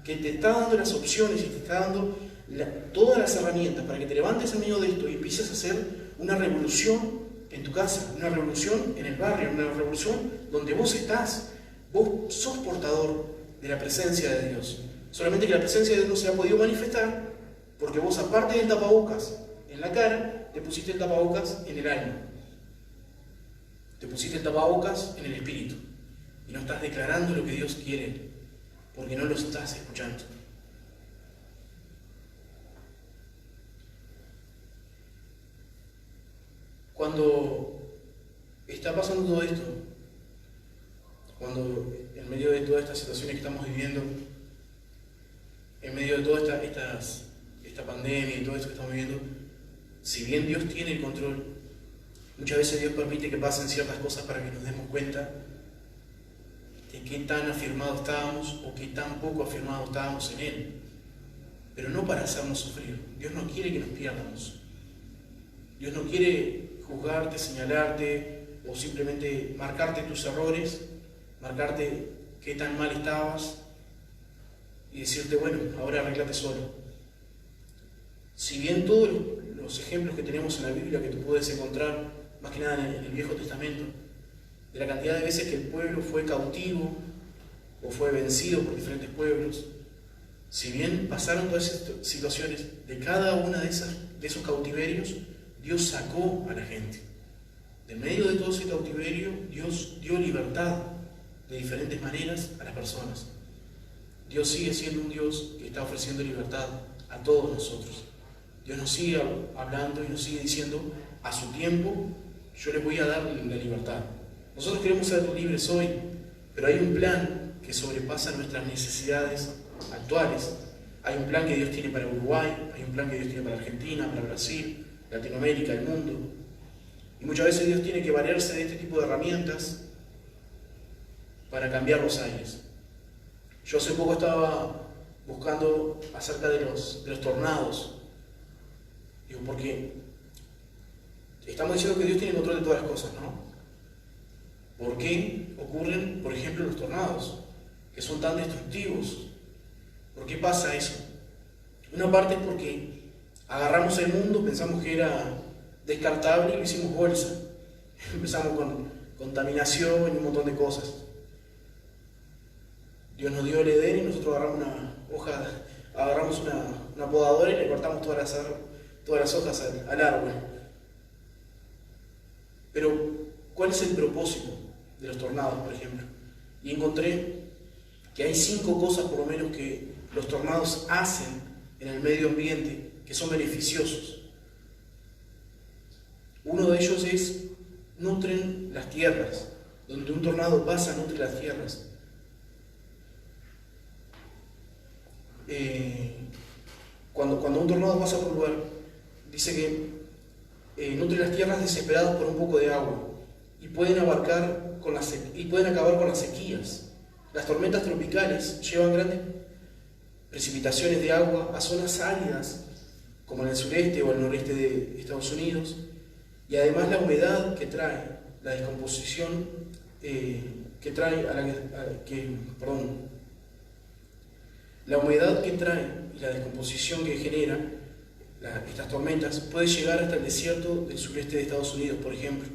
Que te está dando las opciones y te está dando todas las herramientas para que te levantes en medio de esto y empieces a hacer una revolución en tu casa, una revolución en el barrio, una revolución donde vos estás. Vos sos portador de la presencia de Dios. Solamente que la presencia de Dios no se ha podido manifestar porque vos, aparte del tapabocas en la cara, te pusiste el tapabocas en el alma. Te pusiste el tapabocas en el espíritu. Y no estás declarando lo que Dios quiere, porque no lo estás escuchando. Cuando está pasando todo esto, cuando en medio de todas estas situaciones que estamos viviendo, en medio de toda esta pandemia y todo esto que estamos viviendo, si bien Dios tiene el control, muchas veces Dios permite que pasen ciertas cosas para que nos demos cuenta de qué tan afirmados estábamos o qué tan poco afirmados estábamos en Él. Pero no para hacernos sufrir. Dios no quiere que nos pierdamos. Dios no quiere juzgarte, señalarte o simplemente marcarte tus errores, marcarte qué tan mal estabas y decirte: bueno, ahora arréglate solo. Si bien todos los ejemplos que tenemos en la Biblia que tú puedes encontrar, más que nada en el Viejo Testamento, de la cantidad de veces que el pueblo fue cautivo o fue vencido por diferentes pueblos, si bien pasaron todas esas situaciones, de cada una de esos cautiverios, Dios sacó a la gente. De medio de todo ese cautiverio, Dios dio libertad de diferentes maneras a las personas. Dios sigue siendo un Dios que está ofreciendo libertad a todos nosotros. Dios nos sigue hablando y nos sigue diciendo: a su tiempo yo les voy a dar la libertad. Nosotros queremos ser libres hoy, pero hay un plan que sobrepasa nuestras necesidades actuales. Hay un plan que Dios tiene para Uruguay, hay un plan que Dios tiene para Argentina, para Brasil, Latinoamérica, el mundo. Y muchas veces Dios tiene que valerse de este tipo de herramientas para cambiar los aires. Yo hace poco estaba buscando acerca de los tornados. Digo, porque estamos diciendo que Dios tiene control de todas las cosas, ¿no? ¿Por qué ocurren, por ejemplo, los tornados, que son tan destructivos? ¿Por qué pasa eso? Una parte es porque agarramos el mundo, pensamos que era descartable y lo hicimos bolsa. Empezamos con contaminación y un montón de cosas. Dios nos dio el Edén y nosotros agarramos una podadora y le cortamos todas las hojas al árbol. Pero, ¿cuál es el propósito de los tornados, por ejemplo? Y encontré que hay 5 cosas por lo menos que los tornados hacen en el medio ambiente que son beneficiosos. Uno de ellos es nutren las tierras. Donde un tornado pasa, nutre las tierras. Cuando un tornado pasa por un lugar, dice que nutre las tierras desesperadas por un poco de agua y pueden acabar con las sequías. Las tormentas tropicales llevan grandes precipitaciones de agua a zonas áridas, como en el sureste o el noreste de Estados Unidos, y además la humedad que trae, la descomposición la humedad que trae y la descomposición que genera estas tormentas puede llegar hasta el desierto del sureste de Estados Unidos, por ejemplo.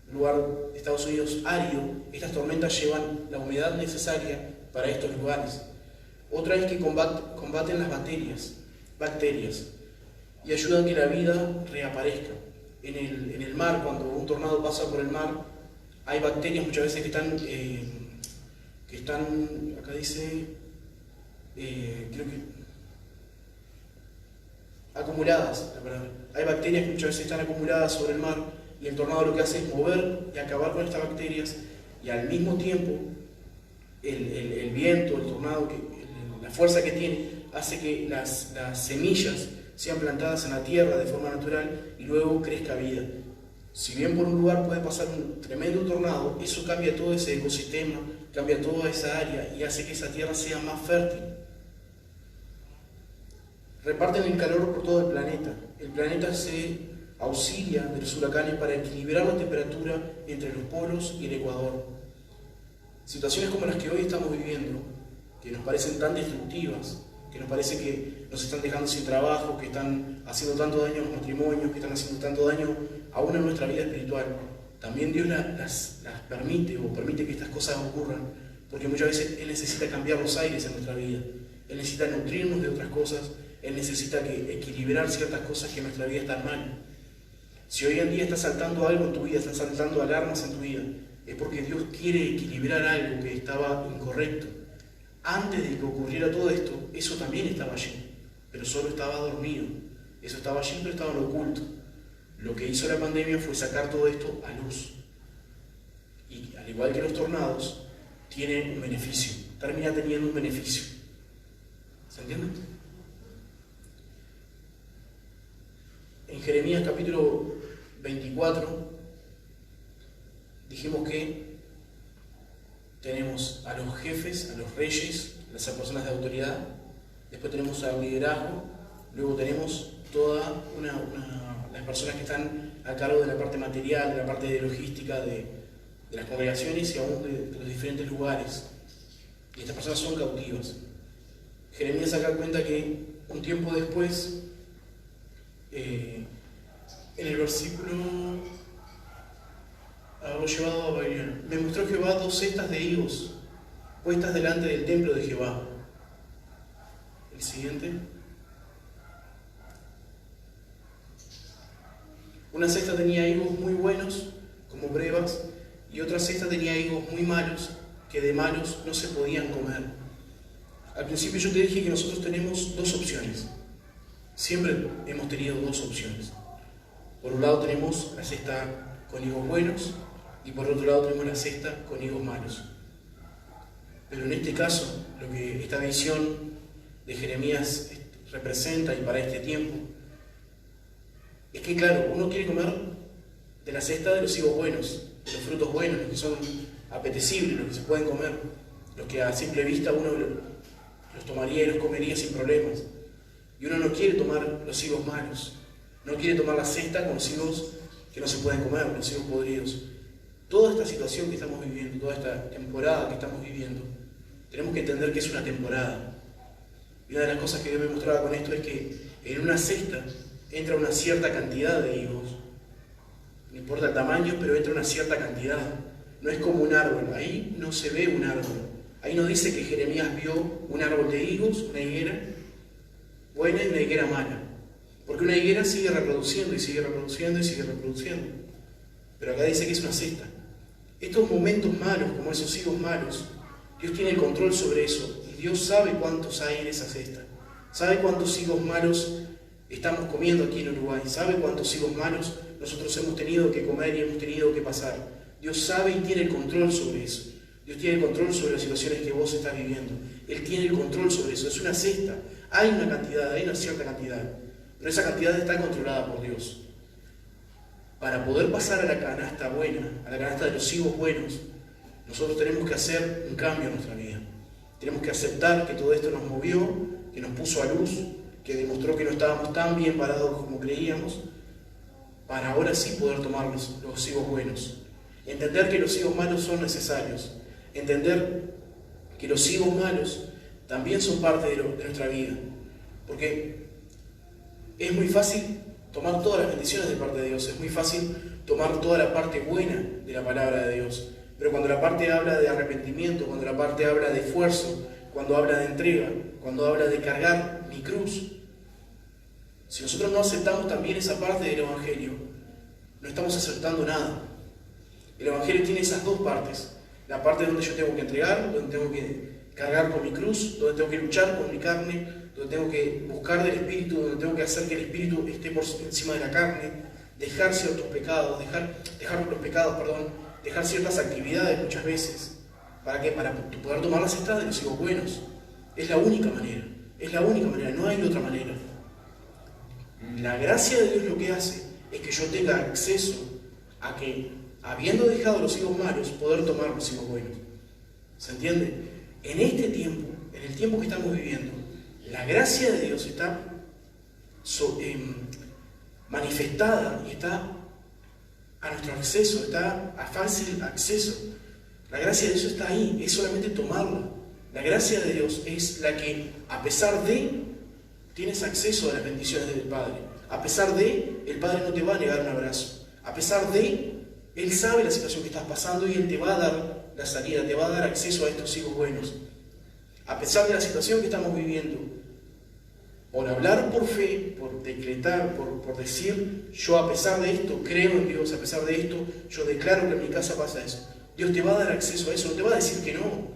En lugar de Estados Unidos árido, estas tormentas llevan la humedad necesaria para estos lugares. Otra es que combaten las bacterias y ayudan a que la vida reaparezca. En el mar, cuando un tornado pasa por el mar, hay bacterias muchas veces que están, acá dice, creo que acumuladas, la palabra. Hay bacterias que muchas veces están acumuladas sobre el mar y el tornado lo que hace es mover y acabar con estas bacterias, y al mismo tiempo el viento, el tornado, la fuerza que tiene hace que las semillas sean plantadas en la tierra de forma natural y luego crezca vida. Si bien por un lugar puede pasar un tremendo tornado, eso cambia todo ese ecosistema, cambia toda esa área y hace que esa tierra sea más fértil. Reparten el calor por todo el planeta. El planeta se auxilia de los huracanes para equilibrar la temperatura entre los polos y el ecuador. Situaciones como las que hoy estamos viviendo, que nos parecen tan destructivas, que nos parece que nos están dejando sin trabajo, que están haciendo tanto daño a los matrimonios, que están haciendo tanto daño aún en nuestra vida espiritual. También Dios las permite, o permite que estas cosas ocurran, porque muchas veces Él necesita cambiar los aires en nuestra vida. Él necesita nutrirnos de otras cosas, Él necesita equilibrar ciertas cosas que en nuestra vida están mal. Si hoy en día está saltando algo en tu vida, están saltando alarmas en tu vida, es porque Dios quiere equilibrar algo que estaba incorrecto. Antes de que ocurriera todo esto, eso también estaba allí, pero solo estaba dormido. Eso estaba allí, pero estaba en lo oculto. Lo que hizo la pandemia fue sacar todo esto a luz. Y al igual que los tornados, tiene un beneficio, termina teniendo un beneficio. ¿Se entiende? En Jeremías capítulo 24, dijimos que tenemos a los jefes, a los reyes, las personas de autoridad, después tenemos al liderazgo, luego tenemos todas las personas que están a cargo de la parte material, de la parte de logística de las congregaciones y aún de los diferentes lugares. Y estas personas son cautivas. Jeremías se da cuenta que un tiempo después, en el versículo, haberlo llevado a Babilonia, me mostró Jehová 2 cestas de higos puestas delante del templo de Jehová. El siguiente. Una cesta tenía higos muy buenos, como brevas, y otra cesta tenía higos muy malos, que de malos no se podían comer. Al principio yo te dije que nosotros tenemos 2 opciones. Siempre hemos tenido 2 opciones. Por un lado tenemos la cesta con higos buenos, y por otro lado tenemos la cesta con higos malos. Pero en este caso, lo que esta visión de Jeremías representa y para este tiempo, es que claro, uno quiere comer de la cesta de los higos buenos, de los frutos buenos, los que son apetecibles, los que se pueden comer, los que a simple vista uno los tomaría y los comería sin problemas. Y uno no quiere tomar los higos malos, no quiere tomar la cesta con los higos que no se pueden comer, los higos podridos. Toda esta situación que estamos viviendo, toda esta temporada que estamos viviendo, tenemos que entender que es una temporada. Y una de las cosas que Dios me mostraba con esto es que en una cesta entra una cierta cantidad de higos. No importa el tamaño, pero entra una cierta cantidad. No es como un árbol, ahí no se ve un árbol. Ahí no dice que Jeremías vio un árbol de higos, una higuera buena y una higuera mala. Porque una higuera sigue reproduciendo y sigue reproduciendo y sigue reproduciendo. pero acá dice que es una cesta. Estos momentos malos, como esos higos malos, Dios tiene el control sobre eso, y Dios sabe cuántos hay en esa cesta. Sabe cuántos higos malos estamos comiendo aquí en Uruguay, sabe cuántos higos malos nosotros hemos tenido que comer y hemos tenido que pasar. Dios sabe y tiene el control sobre eso. Dios tiene el control sobre las situaciones que vos estás viviendo. Él tiene el control sobre eso. Es una cesta. Hay una cantidad, hay una cierta cantidad, pero esa cantidad está controlada por Dios. Para poder pasar a la canasta buena, a la canasta de los higos buenos, nosotros tenemos que hacer un cambio en nuestra vida. Tenemos que aceptar que todo esto nos movió, que nos puso a luz, que demostró que no estábamos tan bien parados como creíamos, para ahora sí poder tomar los higos buenos. Entender que los higos malos son necesarios. Entender que los higos malos también son parte de nuestra vida. Porque es muy fácil tomar todas las bendiciones de parte de Dios, es muy fácil tomar toda la parte buena de la palabra de Dios. Pero cuando la parte habla de arrepentimiento, cuando la parte habla de esfuerzo, cuando habla de entrega, cuando habla de cargar mi cruz, si nosotros no aceptamos también esa parte del Evangelio, no estamos aceptando nada. El Evangelio tiene esas dos partes. La parte donde yo tengo que entregar, donde tengo que cargar con mi cruz, donde tengo que luchar con mi carne, donde tengo que buscar del Espíritu, donde tengo que hacer que el Espíritu esté por encima de la carne, dejar ciertos pecados, dejar ciertas actividades muchas veces. ¿Para qué? Para poder tomar las cestas de los higos buenos. Es la única manera, no hay otra manera. La gracia de Dios lo que hace es que yo tenga acceso a que, habiendo dejado los higos malos, poder tomar los higos buenos. ¿Se entiende? En este tiempo, en el tiempo que estamos viviendo, la gracia de Dios está manifestada y está a nuestro acceso, está a fácil acceso. La gracia de Dios está ahí, es solamente tomarla. La gracia de Dios es la que, a pesar de, tienes acceso a las bendiciones del Padre. A pesar de, el Padre no te va a negar un abrazo. A pesar de, Él sabe la situación que estás pasando y Él te va a dar la salida, te va a dar acceso a estos hijos buenos. A pesar de la situación que estamos viviendo, por hablar por fe, por decretar, por decir, yo a pesar de esto creo en Dios, a pesar de esto yo declaro que en mi casa pasa eso. Dios te va a dar acceso a eso, no te va a decir que no.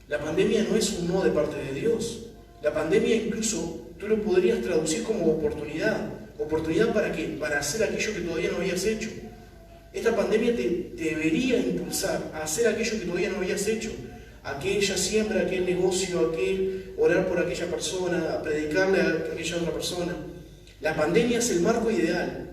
La pandemia no es un no de parte de Dios. La pandemia incluso tú lo podrías traducir como oportunidad. Oportunidad para qué? Para hacer aquello que todavía no habías hecho. Esta pandemia te debería impulsar a hacer aquello que todavía no habías hecho. Aquella siembra, aquel negocio, aquel orar por aquella persona, a predicarle a aquella otra persona. La pandemia es el marco ideal.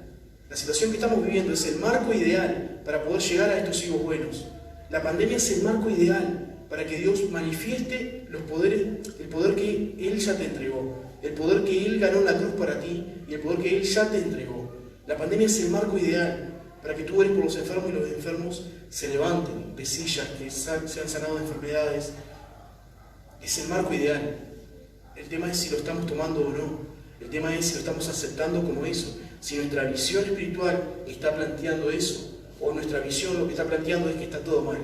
La situación que estamos viviendo es el marco ideal para poder llegar a estos hijos buenos. La pandemia es el marco ideal para que Dios manifieste los poderes, el poder que Él ya te entregó, el poder que Él ganó en la cruz para ti y el poder que Él ya te entregó. La pandemia es el marco ideal para que tú ores por los enfermos y los enfermos se levanten de sillas, que sean sanados de enfermedades. Es el marco ideal. El tema es si lo estamos tomando o no. El tema es si lo estamos aceptando como eso. Si nuestra visión espiritual está planteando eso, o nuestra visión lo que está planteando es que está todo mal.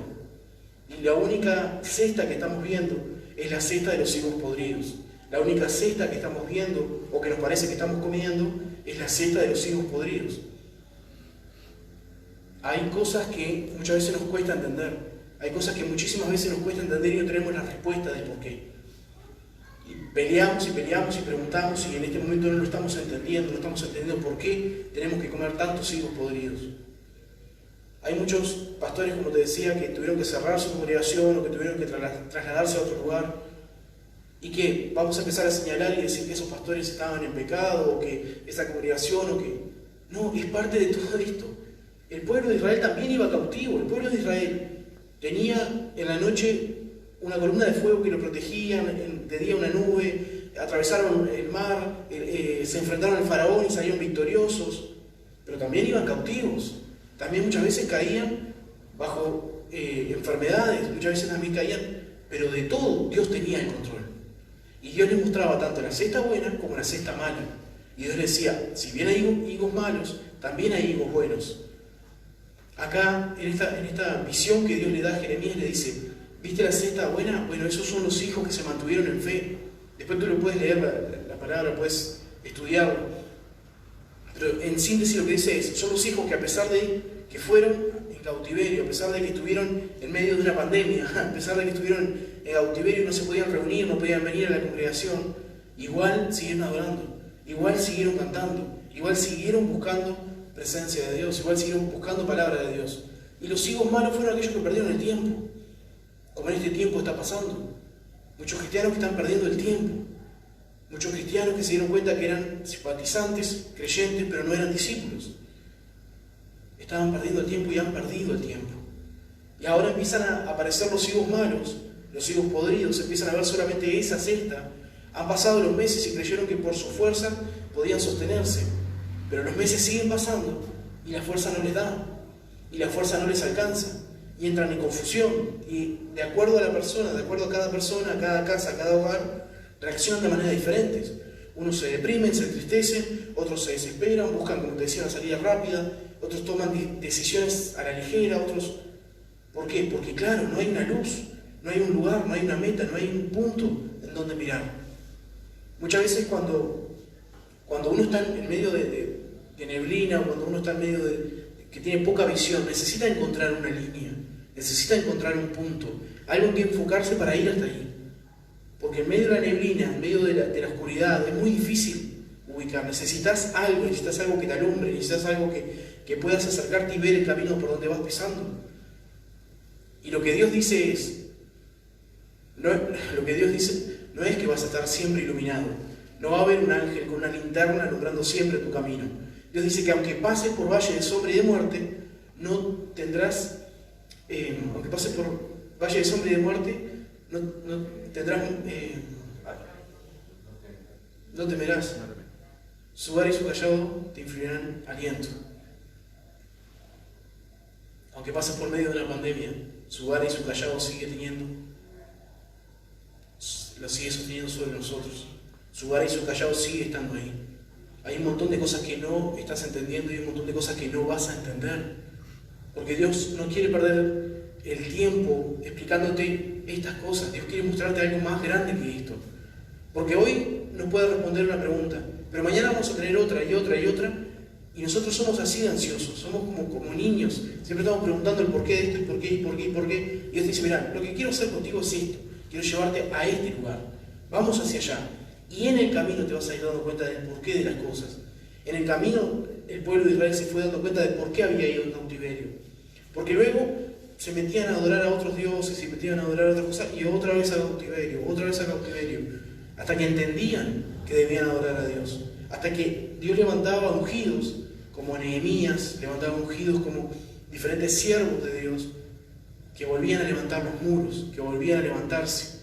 Y la única cesta que estamos viendo es la cesta de los higos podridos. La única cesta que estamos viendo, o que nos parece que estamos comiendo, es la cesta de los higos podridos. Hay cosas que muchas veces nos cuesta entender. Hay cosas que muchísimas veces nos cuesta entender y no tenemos la respuesta del por qué. Y peleamos y preguntamos y en este momento no lo estamos entendiendo, no estamos entendiendo por qué tenemos que comer tantos higos podridos. Hay muchos pastores, como te decía, que tuvieron que cerrar su congregación o que tuvieron que trasladarse a otro lugar y que vamos a empezar a señalar y decir que esos pastores estaban en pecado o que esa congregación o que... No, es parte de todo esto. El pueblo de Israel también iba cautivo. El pueblo de Israel tenía en la noche una columna de fuego que lo protegía, de día una nube, atravesaron el mar, se enfrentaron al faraón y salieron victoriosos, pero también iban cautivos. También muchas veces caían bajo enfermedades, muchas veces también caían, pero de todo Dios tenía el control. Y Dios les mostraba tanto la cesta buena como la cesta mala. Y Dios les decía, si bien hay higos malos, también hay higos buenos. Acá, en esta visión que Dios le da a Jeremías, le dice, ¿viste la cesta buena? Bueno, esos son los hijos que se mantuvieron en fe. Después tú lo puedes leer, la palabra, puedes estudiarlo. Pero en síntesis lo que dice es, son los hijos que a pesar de que fueron en cautiverio, a pesar de que estuvieron en medio de una pandemia, a pesar de que estuvieron en cautiverio y no se podían reunir, no podían venir a la congregación, igual siguieron adorando, igual siguieron cantando, igual siguieron buscando presencia de Dios, igual siguieron buscando palabra de Dios. Y los higos malos fueron aquellos que perdieron el tiempo, como en este tiempo está pasando. Muchos cristianos que están perdiendo el tiempo, muchos cristianos que se dieron cuenta que eran simpatizantes, creyentes, pero no eran discípulos. Estaban perdiendo el tiempo y han perdido el tiempo. Y ahora empiezan a aparecer los higos malos, los higos podridos, empiezan a ver solamente esa cesta. Han pasado los meses y creyeron que por su fuerza podían sostenerse, pero los meses siguen pasando y la fuerza no les da, y la fuerza no les alcanza, y entran en confusión, y de acuerdo a la persona, de acuerdo a cada persona, a cada casa, a cada hogar, reaccionan de maneras diferentes. Unos se deprimen, se entristecen, otros se desesperan, buscan, como te decía, una salida rápida, otros toman decisiones a la ligera, otros... ¿Por qué? Porque claro, no hay una luz, no hay un lugar, no hay una meta, no hay un punto en donde mirar. Muchas veces cuando uno está en medio de neblina, o cuando uno está en medio que tiene poca visión, necesita encontrar una línea, necesita encontrar un punto, algo en que enfocarse para ir hasta ahí. Porque en medio de la neblina, en medio de la oscuridad, es muy difícil ubicar. Necesitas algo que te alumbre, necesitas algo que puedas acercarte y ver el camino por donde vas pisando. Y lo que Dios dice no es que vas a estar siempre iluminado. No va a haber un ángel con una linterna alumbrando siempre tu camino. Dios dice que aunque pases por valle de sombra y de muerte, no tendrás, aunque pases por valle de sombra y de muerte, no tendrás, no temerás. Su vara y su callado te infundirán aliento. Aunque pases por medio de una pandemia, su vara y su callado lo sigue sosteniendo sobre nosotros. Su vara y su callado sigue estando ahí. Hay un montón de cosas que no estás entendiendo y un montón de cosas que no vas a entender. Porque Dios no quiere perder el tiempo explicándote estas cosas. Dios quiere mostrarte algo más grande que esto. Porque hoy nos puede responder una pregunta, pero mañana vamos a tener otra y otra y otra. Y nosotros somos así de ansiosos, somos como niños. Siempre estamos preguntando el porqué de esto, y por qué, y por qué, y por qué. Y Dios te dice, mira, lo que quiero hacer contigo es esto. Quiero llevarte a este lugar. Vamos hacia allá. Y en el camino te vas a ir dando cuenta del porqué de las cosas. En el camino el pueblo de Israel se fue dando cuenta de por qué había ido en cautiverio. Porque luego se metían a adorar a otros dioses, se metían a adorar a otras cosas, y otra vez a cautiverio, otra vez a cautiverio. Hasta que entendían que debían adorar a Dios. Hasta que Dios levantaba ungidos, como Nehemías, levantaba ungidos como diferentes siervos de Dios, que volvían a levantar los muros, que volvían a levantarse.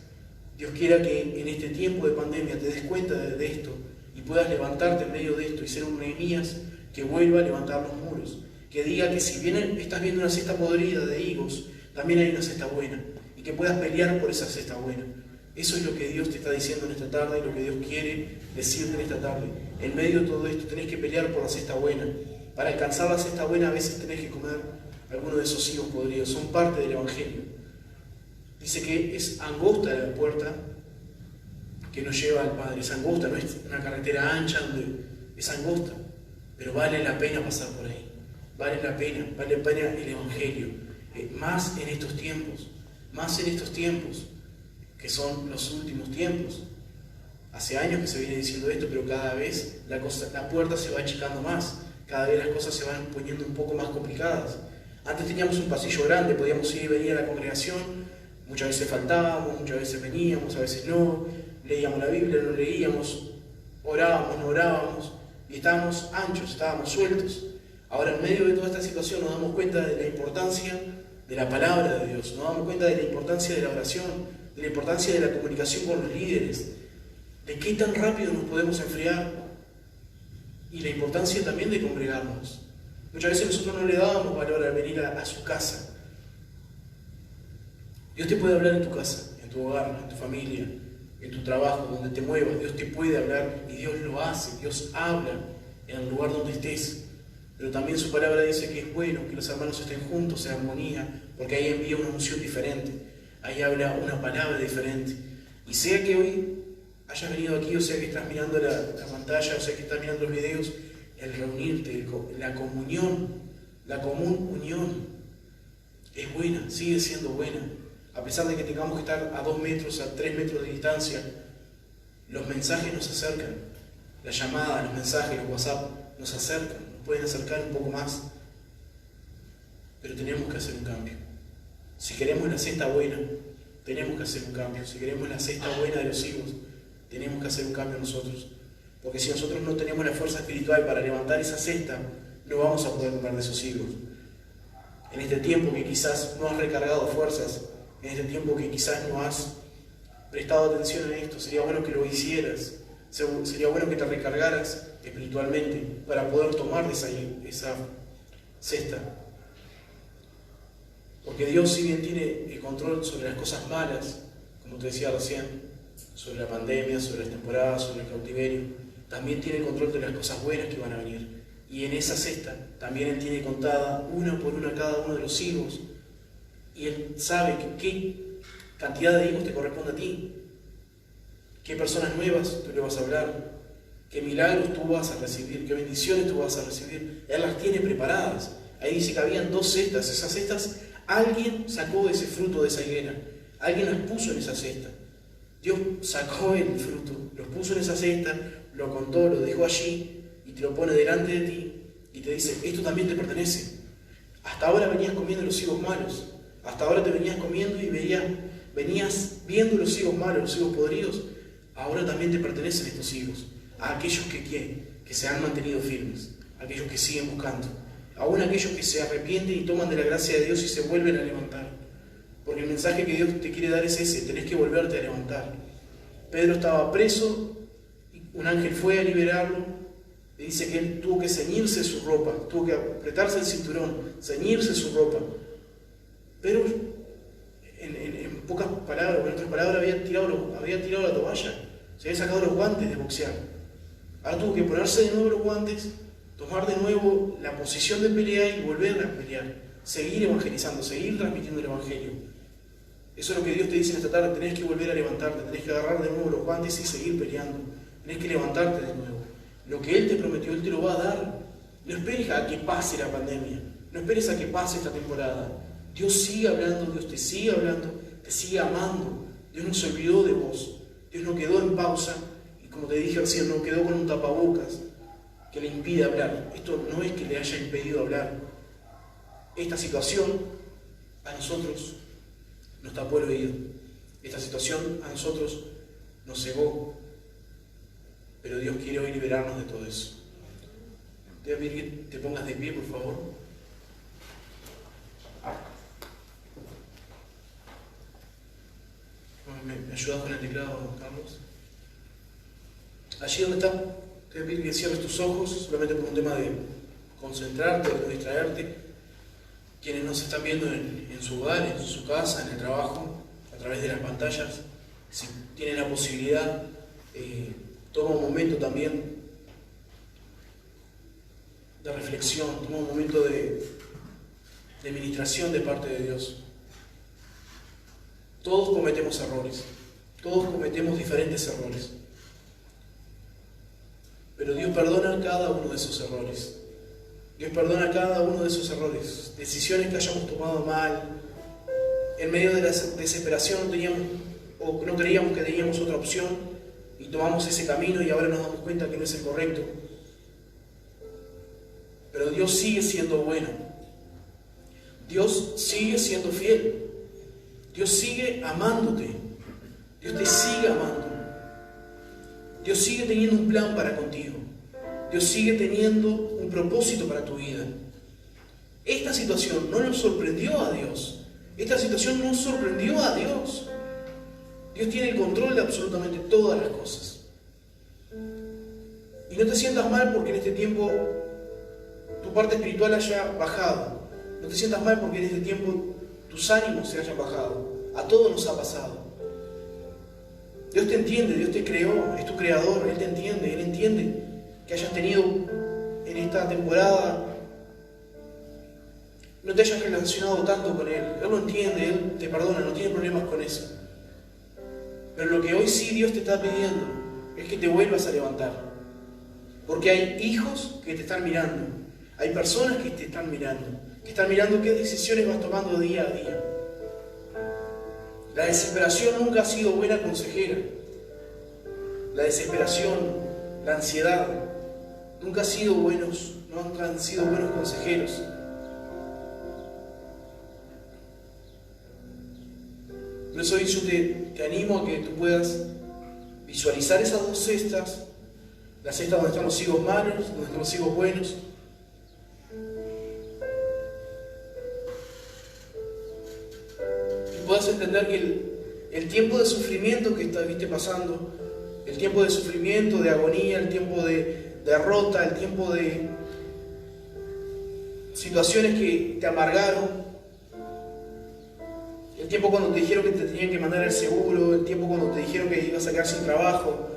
Dios quiera que en este tiempo de pandemia te des cuenta de esto y puedas levantarte en medio de esto y ser un Nehemías que vuelva a levantar los muros. Que diga que si bien estás viendo una cesta podrida de higos, también hay una cesta buena y que puedas pelear por esa cesta buena. Eso es lo que Dios te está diciendo en esta tarde y lo que Dios quiere decirte en esta tarde. En medio de todo esto tenés que pelear por la cesta buena. Para alcanzar la cesta buena a veces tenés que comer alguno de esos higos podridos. Son parte del Evangelio. Dice que es angosta la puerta que nos lleva al Padre. Es angosta, no es una carretera ancha donde es angosta, pero vale la pena pasar por ahí. Vale la pena el Evangelio. Más en estos tiempos que son los últimos tiempos. Hace años que se viene diciendo esto, pero cada vez la puerta se va achicando más. Cada vez las cosas se van poniendo un poco más complicadas. Antes teníamos un pasillo grande, podíamos ir y venir a la congregación. Muchas veces faltábamos, muchas veces veníamos, a veces no. Leíamos la Biblia, no leíamos, orábamos, no orábamos. Y estábamos anchos, estábamos sueltos. Ahora, en medio de toda esta situación, nos damos cuenta de la importancia de la palabra de Dios. Nos damos cuenta de la importancia de la oración, de la importancia de la comunicación con los líderes. De qué tan rápido nos podemos enfriar. Y la importancia también de congregarnos. Muchas veces nosotros no le dábamos valor a venir a su casa. Dios te puede hablar en tu casa, en tu hogar, en tu familia, en tu trabajo, donde te muevas. Dios te puede hablar y Dios lo hace. Dios habla en el lugar donde estés. Pero también su palabra dice que es bueno que los hermanos estén juntos en armonía, porque ahí envía una unción diferente. Ahí habla una palabra diferente. Y sea que hoy hayas venido aquí, o sea que estás mirando la pantalla, o sea que estás mirando los videos, el reunirte, la comunión La común unión es buena, sigue siendo buena. A pesar de que tengamos que estar a 2 metros, a 3 metros de distancia, los mensajes nos acercan. Las llamadas, los mensajes, los WhatsApp nos acercan, nos pueden acercar un poco más. Pero tenemos que hacer un cambio. Si queremos la cesta buena, tenemos que hacer un cambio. Si queremos la cesta buena de los hijos, tenemos que hacer un cambio nosotros. Porque si nosotros no tenemos la fuerza espiritual para levantar esa cesta, no vamos a poder comer de esos higos. En este tiempo que quizás no has recargado fuerzas, en este tiempo que quizás no has prestado atención a esto, sería bueno que lo hicieras. Sería bueno que te recargaras espiritualmente para poder tomar de esa cesta. Porque Dios, si bien tiene el control sobre las cosas malas, como te decía recién, sobre la pandemia, sobre las temporadas, sobre el cautiverio, también tiene el control de las cosas buenas que van a venir. Y en esa cesta también Él tiene contada una por una cada uno de los higos. Y Él sabe qué cantidad de higos te corresponde a ti. Qué personas nuevas tú le vas a hablar. Qué milagros tú vas a recibir. Qué bendiciones tú vas a recibir. Él las tiene preparadas. Ahí dice que habían 2 cestas. Esas cestas, alguien sacó ese fruto de esa higuera. Alguien las puso en esa cesta. Dios sacó el fruto, los puso en esa cesta, lo contó, lo dejó allí y te lo pone delante de ti y te dice, esto también te pertenece. Hasta ahora venías comiendo los higos malos, hasta ahora te venías comiendo y venías viendo los higos malos, los higos podridos. Ahora también te pertenecen estos higos, a aquellos que se han mantenido firmes, a aquellos que siguen buscando, aún aquellos que se arrepienten y toman de la gracia de Dios y se vuelven a levantar. Porque el mensaje que Dios te quiere dar es ese, tenés que volverte a levantar. Pedro estaba preso, un ángel fue a liberarlo, y dice que él tuvo que ceñirse su ropa, tuvo que apretarse el cinturón, ceñirse su ropa. Pero en pocas palabras, o en otras palabras, había tirado la toalla, se había sacado los guantes de boxear. Ahora tuvo que ponerse de nuevo los guantes, tomar de nuevo la posición de pelea y volver a pelear, seguir evangelizando, seguir transmitiendo el evangelio. Eso es lo que Dios te dice en esta tarde, tenés que volver a levantarte, tenés que agarrar de nuevo los guantes y seguir peleando, tenés que levantarte de nuevo. Lo que Él te prometió, Él te lo va a dar. No esperes a que pase la pandemia, no esperes a que pase esta temporada. Dios sigue hablando, Dios te sigue hablando, te sigue amando. Dios no se olvidó de vos, Dios no quedó en pausa y como te dije recién, no quedó con un tapabocas que le impide hablar. Esto no es que le haya impedido hablar. Esta situación a nosotros nos tapó el oído. Esta situación a nosotros nos cegó. Pero Dios quiere hoy liberarnos de todo eso. Te voy a pedir que te pongas de pie, por favor. ¿Me ayudas con el teclado, Carlos? Allí donde estás, te voy a pedir que cierres tus ojos, solamente por un tema de concentrarte, de no distraerte. Quienes nos están viendo en su hogar, en su casa, en el trabajo, a través de las pantallas, si tienen la posibilidad, toma un momento también de reflexión, toma un momento de ministración de parte de Dios. Todos cometemos errores, todos cometemos diferentes errores, pero Dios perdona cada uno de esos errores. Dios perdona cada uno de esos errores, decisiones que hayamos tomado mal, en medio de la desesperación no creíamos que teníamos otra opción y tomamos ese camino y ahora nos damos cuenta que no es el correcto. Pero Dios sigue siendo bueno, Dios sigue siendo fiel, Dios sigue amándote, Dios te sigue amando, Dios sigue teniendo un plan para contigo. Dios sigue teniendo un propósito para tu vida. Esta situación no nos sorprendió a Dios. Esta situación no sorprendió a Dios. Dios tiene el control de absolutamente todas las cosas. Y no te sientas mal porque en este tiempo tu parte espiritual haya bajado. No te sientas mal porque en este tiempo tus ánimos se hayan bajado. A todos nos ha pasado. Dios te entiende, Dios te creó, es tu creador, Él te entiende, Él entiende que hayas tenido en esta temporada, no te hayas relacionado tanto con Él. Él lo entiende, Él te perdona, no tiene problemas con eso. Pero lo que hoy sí Dios te está pidiendo es que te vuelvas a levantar. Porque hay hijos que te están mirando, Hay personas que te están mirando qué decisiones vas tomando día a día. La desesperación nunca ha sido buena consejera. La desesperación, la ansiedad, nunca han sido buenos consejeros. Por eso hoy yo te animo a que tú puedas visualizar esas dos cestas, la cesta donde están los higos malos, donde están los higos buenos. Y puedas entender que el tiempo de sufrimiento que estuviste pasando, el tiempo de sufrimiento, de agonía, el tiempo de derrota, el tiempo de situaciones que te amargaron, el tiempo cuando te dijeron que te tenían que mandar el seguro, el tiempo cuando te dijeron que ibas a quedar sin trabajo,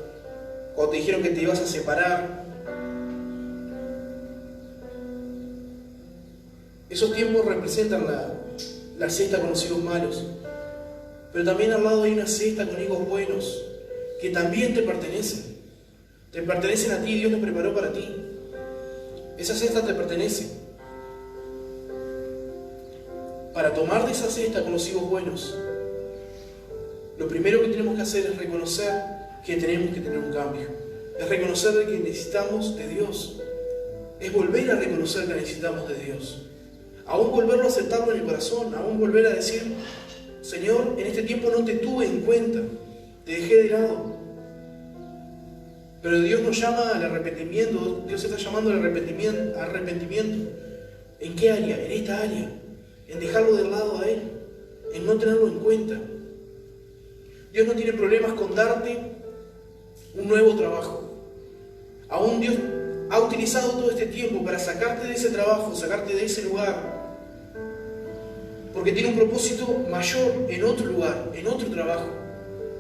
cuando te dijeron que te ibas a separar. Esos tiempos representan la cesta con los higos malos. Pero también al lado hay una cesta con higos buenos, que también te pertenecen. Te pertenecen a ti, Dios los preparó para ti. Esa cesta te pertenece. Para tomar de esa cesta con los higos buenos, lo primero que tenemos que hacer es reconocer que tenemos que tener un cambio. Es reconocer que necesitamos de Dios. Es volver a reconocer que necesitamos de Dios. Aún volverlo a aceptarlo en el corazón. Aún volver a decir: Señor, en este tiempo no te tuve en cuenta. Te dejé de lado. Pero Dios nos llama al arrepentimiento. Dios está llamando al arrepentimiento. ¿En qué área? En esta área. En dejarlo de lado a Él, en no tenerlo en cuenta. Dios no tiene problemas con darte un nuevo trabajo. Aún Dios ha utilizado todo este tiempo para sacarte de ese trabajo, sacarte de ese lugar, porque tiene un propósito mayor en otro lugar, en otro trabajo.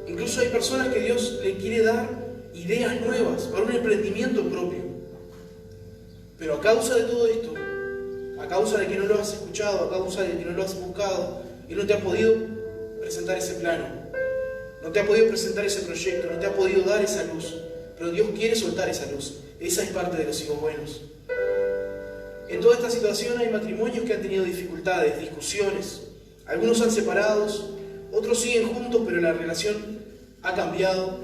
Incluso hay personas que Dios le quiere dar ideas nuevas para un emprendimiento propio. Pero a causa de todo esto, a causa de que no lo has escuchado, a causa de que no lo has buscado, Él no te ha podido presentar ese plano, no te ha podido presentar ese proyecto, no te ha podido dar esa luz. Pero Dios quiere soltar esa luz. Esa es parte de los higos buenos. En toda esta situación hay matrimonios que han tenido dificultades, discusiones. Algunos han separados, otros siguen juntos, pero la relación ha cambiado.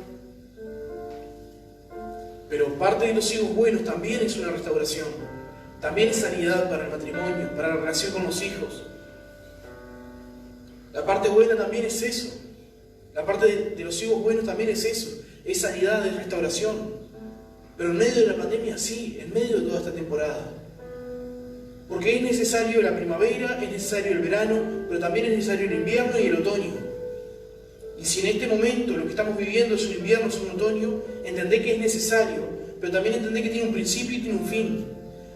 Pero parte de los higos buenos también es una restauración. También es sanidad para el matrimonio, para la relación con los hijos. La parte buena también es eso. La parte de los higos buenos también es eso. Es sanidad, es restauración. Pero en medio de la pandemia sí, en medio de toda esta temporada. Porque es necesario la primavera, es necesario el verano, pero también es necesario el invierno y el otoño. Y si en este momento lo que estamos viviendo es un invierno, es un otoño, entendé que es necesario, pero también entendé que tiene un principio y tiene un fin.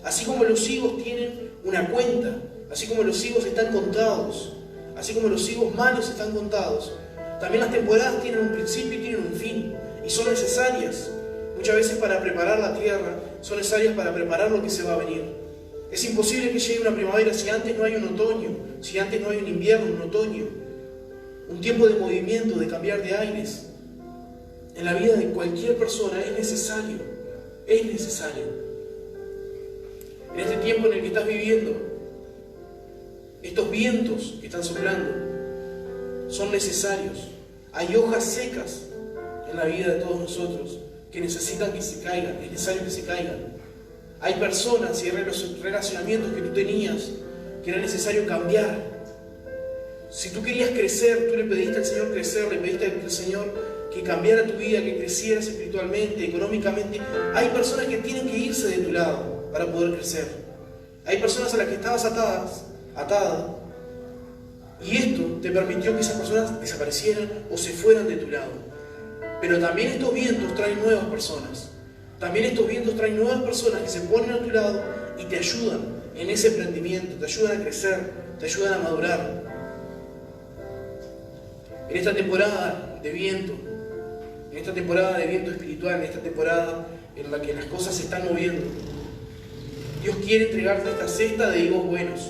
Así como los higos tienen una cuenta, así como los higos están contados, así como los higos malos están contados, también las temporadas tienen un principio y tienen un fin, y son necesarias. Muchas veces para preparar la tierra, son necesarias para preparar lo que se va a venir. Es imposible que llegue una primavera si antes no hay un otoño, si antes no hay un invierno, un otoño. Un tiempo de movimiento, de cambiar de aires. En la vida de cualquier persona es necesario. Es necesario. En este tiempo en el que estás viviendo, estos vientos que están soplando son necesarios. Hay hojas secas en la vida de todos nosotros que necesitan que se caigan. Es necesario que se caigan. Hay personas y relacionamientos que tú tenías que era necesario cambiar. Si tú querías crecer, tú le pediste al Señor crecer, le pediste al Señor que cambiara tu vida, que crecieras espiritualmente, económicamente. Hay personas que tienen que irse de tu lado para poder crecer. Hay personas a las que estabas atada, y esto te permitió que esas personas desaparecieran o se fueran de tu lado. Pero también estos vientos traen nuevas personas. También estos vientos traen nuevas personas que se ponen a tu lado y te ayudan en ese emprendimiento, te ayudan a crecer, te ayudan a madurar. En esta temporada de viento, en esta temporada de viento espiritual, en esta temporada en la que las cosas se están moviendo, Dios quiere entregarte esta cesta de higos buenos,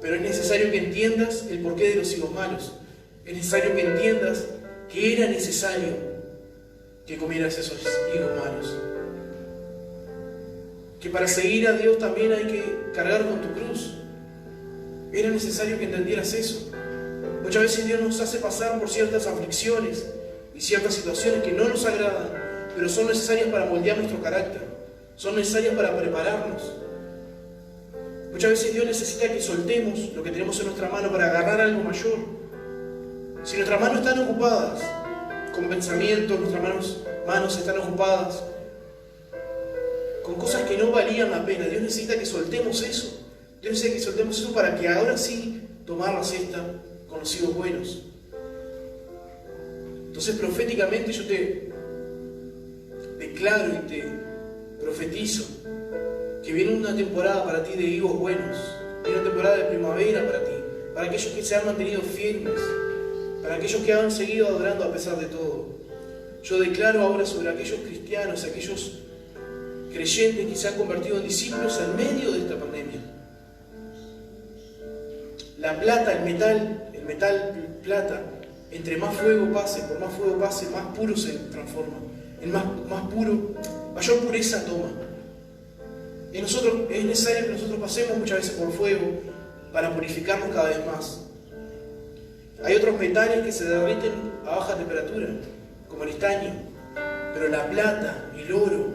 pero es necesario que entiendas el porqué de los higos malos. Es necesario que entiendas que era necesario que comieras esos higos malos. que para seguir a Dios también hay que cargar con tu cruz. Era necesario que entendieras eso. Muchas veces Dios nos hace pasar por ciertas aflicciones y ciertas situaciones que no nos agradan, pero son necesarias para moldear nuestro carácter, son necesarias para prepararnos. Muchas veces Dios necesita que soltemos lo que tenemos en nuestra mano para agarrar algo mayor. Si nuestras manos están ocupadas con pensamientos, nuestras manos están ocupadas con cosas que no valían la pena, Dios necesita que soltemos eso. Dios necesita que soltemos eso para que ahora sí tomar la siesta con los higos buenos. Entonces proféticamente yo te declaro y te profetizo que viene una temporada para ti de higos buenos, viene una temporada de primavera para ti, para aquellos que se han mantenido firmes, para aquellos que han seguido adorando a pesar de todo. Yo declaro ahora sobre aquellos cristianos, aquellos creyentes que se han convertido en discípulos en medio de esta pandemia. La plata, el metal plata, entre más fuego pase, por más fuego pase, más puro se transforma. En más puro, mayor pureza toma. Es necesario que nosotros pasemos muchas veces por fuego para purificarnos cada vez más. Hay otros metales que se derriten a baja temperatura, como el estaño, pero la plata, el oro,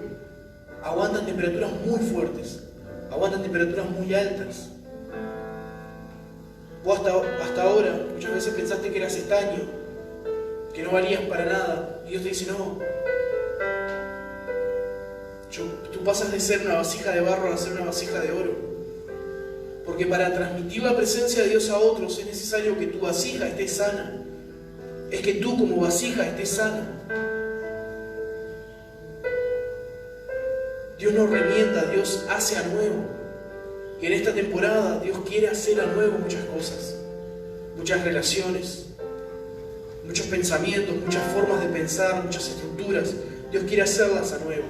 aguantan temperaturas muy fuertes, aguantan temperaturas muy altas. Vos hasta ahora muchas veces pensaste que eras estaño, que no valías para nada, y Dios te dice no. Tú pasas de ser una vasija de barro a ser una vasija de oro. Porque para transmitir la presencia de Dios a otros es necesario que tu vasija esté sana. Es que tú como vasija estés sana. Dios no revienta, Dios hace a nuevo. Y en esta temporada Dios quiere hacer a nuevo muchas cosas, muchas relaciones, muchos pensamientos, muchas formas de pensar, muchas estructuras. Dios quiere hacerlas a nuevo.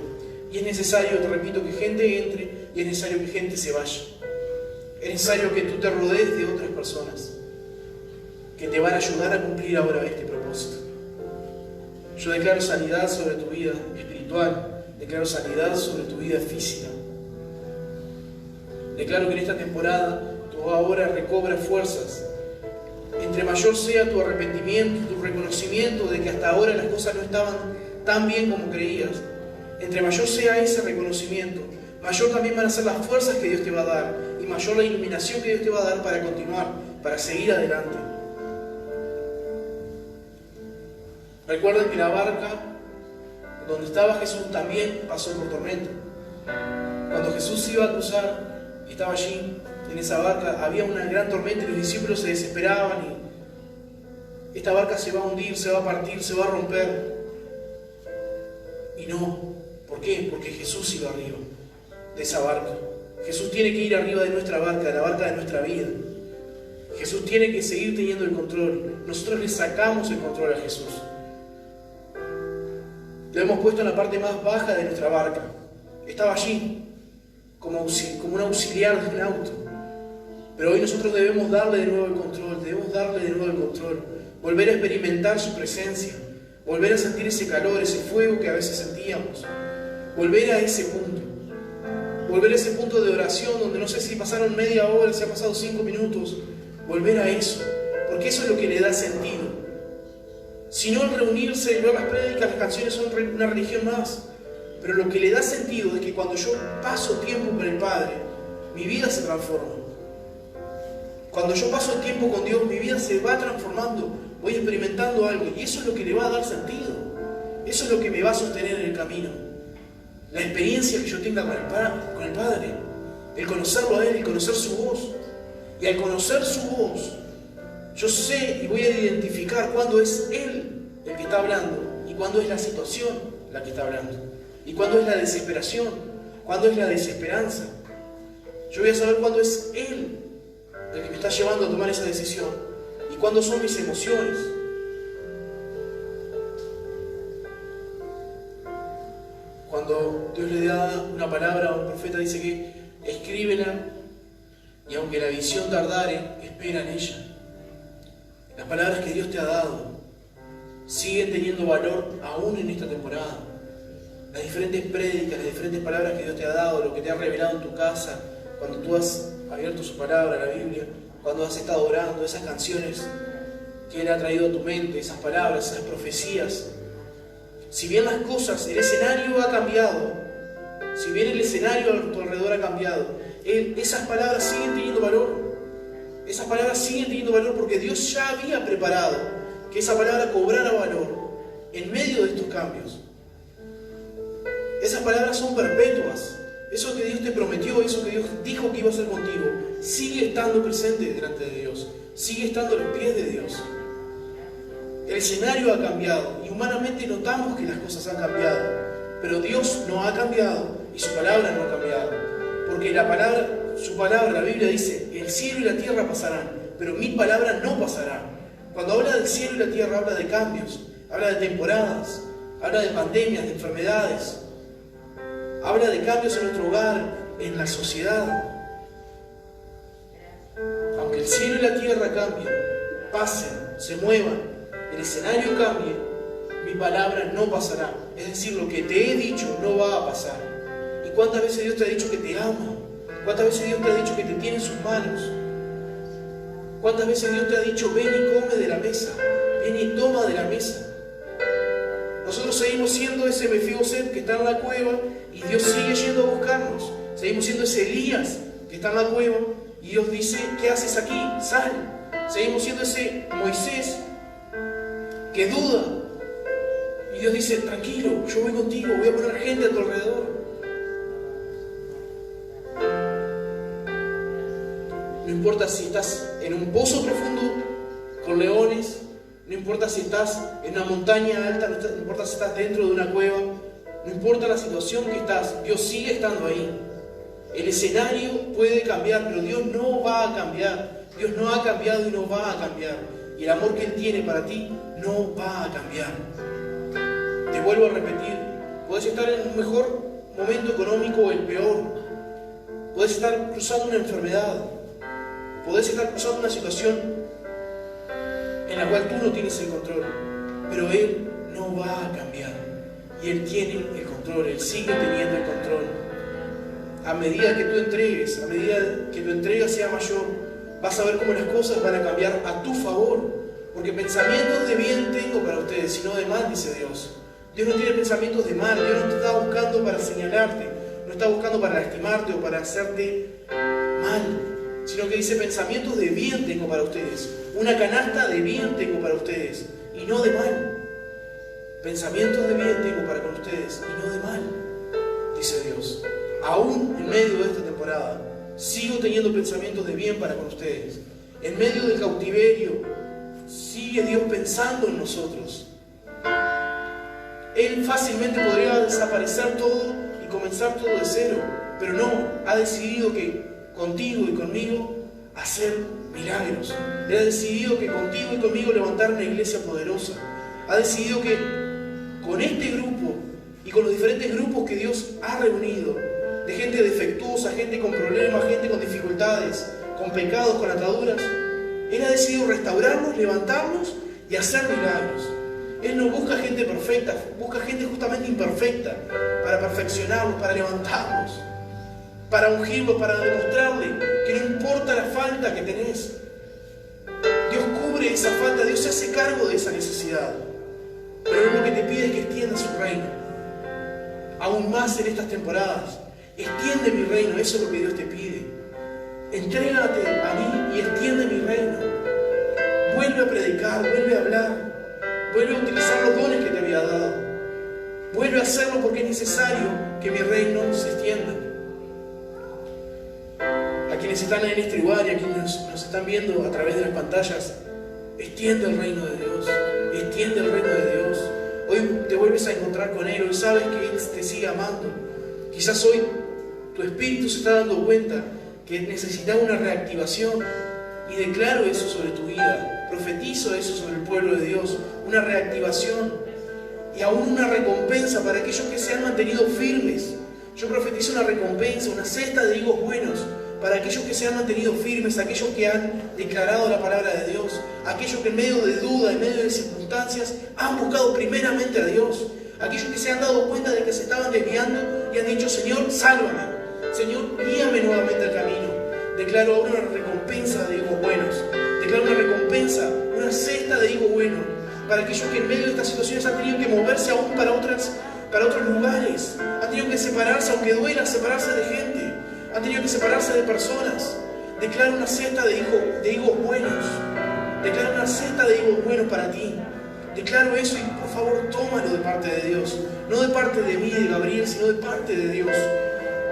Y es necesario, te repito, que gente entre y es necesario que gente se vaya. Es necesario que tú te rodees de otras personas que te van a ayudar a cumplir ahora este propósito. Yo declaro sanidad sobre tu vida espiritual, declaro sanidad sobre tu vida física. Declaro que en esta temporada tú ahora recobras fuerzas. Entre mayor sea tu arrepentimiento, tu reconocimiento de que hasta ahora las cosas no estaban tan bien como creías, entre mayor sea ese reconocimiento, mayor también van a ser las fuerzas que Dios te va a dar y mayor la iluminación que Dios te va a dar para continuar, para seguir adelante. Recuerden que la barca donde estaba Jesús también pasó por tormenta. Cuando Jesús iba a cruzar, estaba allí, en esa barca, había una gran tormenta y los discípulos se desesperaban y esta barca se va a hundir, se va a partir, se va a romper. Y no, ¿por qué? Porque Jesús iba arriba de esa barca. Jesús tiene que ir arriba de nuestra barca, de la barca de nuestra vida. Jesús tiene que seguir teniendo el control. Nosotros le sacamos el control a Jesús. Lo hemos puesto en la parte más baja de nuestra barca. Estaba allí, como un auxiliar de un auto. Pero hoy nosotros debemos darle de nuevo el control, volver a experimentar su presencia, volver a sentir ese calor, ese fuego que a veces sentíamos, volver a ese punto de oración donde no sé si pasaron media hora, si ha pasado 5 minutos, volver a eso, porque eso es lo que le da sentido. Si no, el reunirse, ver las prédicas, las canciones son una religión más. Pero lo que le da sentido es que cuando yo paso tiempo con el Padre, mi vida se transforma. Cuando yo paso tiempo con Dios, mi vida se va transformando, voy experimentando algo, y eso es lo que le va a dar sentido. Eso es lo que me va a sostener en el camino. La experiencia que yo tenga con el Padre, el conocerlo a Él, el conocer su voz. Y al conocer su voz, yo sé y voy a identificar cuándo es Él el que está hablando y cuándo es la situación la que está hablando. Y cuándo es la desesperación, cuándo es la desesperanza. Yo voy a saber cuándo es Él el que me está llevando a tomar esa decisión y cuándo son mis emociones. Cuando Dios le da una palabra a un profeta, dice que escríbela y aunque la visión tardare, espera en ella. Las palabras que Dios te ha dado siguen teniendo valor aún en esta temporada. las diferentes prédicas, las diferentes palabras que Dios te ha dado, lo que te ha revelado en tu casa, cuando tú has abierto su palabra, la Biblia, cuando has estado orando, esas canciones que Él ha traído a tu mente, esas palabras, esas profecías. Si bien las cosas, el escenario ha cambiado, si bien el escenario a tu alrededor ha cambiado, esas palabras siguen teniendo valor. Esas palabras siguen teniendo valor porque Dios ya había preparado que esa palabra cobrara valor en medio de estos cambios. Esas palabras son perpetuas. Eso que Dios te prometió, eso que Dios dijo que iba a hacer contigo, sigue estando presente delante de Dios, sigue estando a los pies de Dios. El escenario ha cambiado y humanamente notamos que las cosas han cambiado, pero Dios no ha cambiado y su palabra no ha cambiado, porque su palabra, la Biblia dice, el cielo y la tierra pasarán, pero mi palabra no pasará. Cuando habla del cielo y la tierra, habla de cambios, habla de temporadas, habla de pandemias, de enfermedades, habla de cambios en nuestro hogar, en la sociedad. Aunque el cielo y la tierra cambien, pasen, se muevan, el escenario cambie, mi palabra no pasará. Es decir, lo que te he dicho no va a pasar. ¿Y cuántas veces Dios te ha dicho que te ama? ¿Cuántas veces Dios te ha dicho que te tiene en sus manos? ¿Cuántas veces Dios te ha dicho, ven y come de la mesa, ven y toma de la mesa? Nosotros seguimos siendo ese Mefiboset que está en la cueva y Dios sigue yendo a buscarnos. Seguimos siendo ese Elías que está en la cueva y Dios dice, ¿qué haces aquí? Sal. Seguimos siendo ese Moisés que duda y Dios dice, tranquilo, yo voy contigo, voy a poner gente a tu alrededor. No importa si estás en un pozo profundo con leones, no importa si estás en una montaña alta, no importa si estás dentro de una cueva, no importa la situación que estás, Dios sigue estando ahí. El escenario puede cambiar, pero Dios no va a cambiar. Dios no ha cambiado y no va a cambiar. Y el amor que Él tiene para ti no va a cambiar. Te vuelvo a repetir, puedes estar en un mejor momento económico o el peor. Puedes estar cruzando una enfermedad. Puedes estar cruzando una situación en la cual tú no tienes el control, pero Él no va a cambiar y Él tiene el control, Él sigue teniendo el control. A medida que tú entregues, a medida que tu entrega sea mayor, vas a ver cómo las cosas van a cambiar a tu favor, porque pensamientos de bien tengo para ustedes, sino de mal, dice Dios. Dios no tiene pensamientos de mal, Dios no te está buscando para señalarte, no está buscando para lastimarte o para hacerte mal, sino que dice pensamientos de bien tengo para ustedes, una canasta de bien tengo para ustedes y no de mal. Pensamientos de bien tengo para con ustedes y no de mal, dice Dios. Aún en medio de esta temporada sigo teniendo pensamientos de bien para con ustedes. En medio del cautiverio sigue Dios pensando en nosotros. Él fácilmente podría desaparecer todo y comenzar todo de cero, pero no, ha decidido que contigo y conmigo hacer milagros. Él ha decidido que contigo y conmigo levantar una iglesia poderosa. Ha decidido que con este grupo y con los diferentes grupos que Dios ha reunido, de gente defectuosa, gente con problemas, gente con dificultades, con pecados, con ataduras, Él ha decidido restaurarnos, levantarnos y hacer milagros. Él no busca gente perfecta, busca gente justamente imperfecta para perfeccionarlos, para levantarlos, para ungirlos, para demostrarle que no importa la falta que tenés. Dios cubre esa falta, Dios se hace cargo de esa necesidad. Pero Él lo que te pide es que extiendas su reino. Aún más en estas temporadas. Extiende mi reino, eso es lo que Dios te pide. Entrégate a mí y extiende mi reino. Vuelve a predicar, vuelve a hablar. Vuelve a utilizar los dones que te había dado. Vuelve a hacerlo porque es necesario que mi reino se extienda. A quienes están en este lugar y a quienes nos están viendo a través de las pantallas, extiende el reino de Dios. Extiende el reino de Dios. Hoy te vuelves a encontrar con Él. Hoy sabes que Él te sigue amando. Quizás hoy tu espíritu se está dando cuenta que necesita una reactivación. Y declaro eso sobre tu vida. Profetizo eso sobre el pueblo de Dios. Una reactivación. Y aún una recompensa para aquellos que se han mantenido firmes. Yo profetizo una recompensa, una cesta de higos buenos para aquellos que se han mantenido firmes, aquellos que han declarado la palabra de Dios, aquellos que en medio de duda, en medio de circunstancias, han buscado primeramente a Dios, aquellos que se han dado cuenta de que se estaban desviando y han dicho, Señor, sálvame, Señor, guíame nuevamente al camino. Declaro ahora una recompensa de hijos buenos, declaro una recompensa, una cesta de hijos buenos, para aquellos que en medio de estas situaciones han tenido que moverse aún para otros lugares, han tenido que separarse, aunque duela separarse de gente, han tenido que separarse de personas. Declaro una cesta de hijos buenos, declaro una cesta de hijos buenos para ti. Declaro eso y por favor tómalo de parte de Dios, no de parte de mí, de Gabriel, sino de parte de Dios.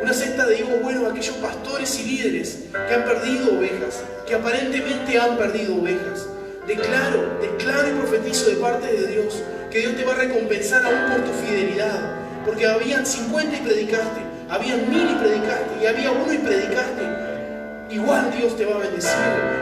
Una cesta de hijos buenos a aquellos pastores y líderes que han perdido ovejas, que aparentemente han perdido ovejas. Declaro y profetizo de parte de Dios que Dios te va a recompensar aún por tu fidelidad, porque habían 50 y predicaste, habían 1000 y predicaste, y había 1 y predicaste. Igual Dios te va a bendecir,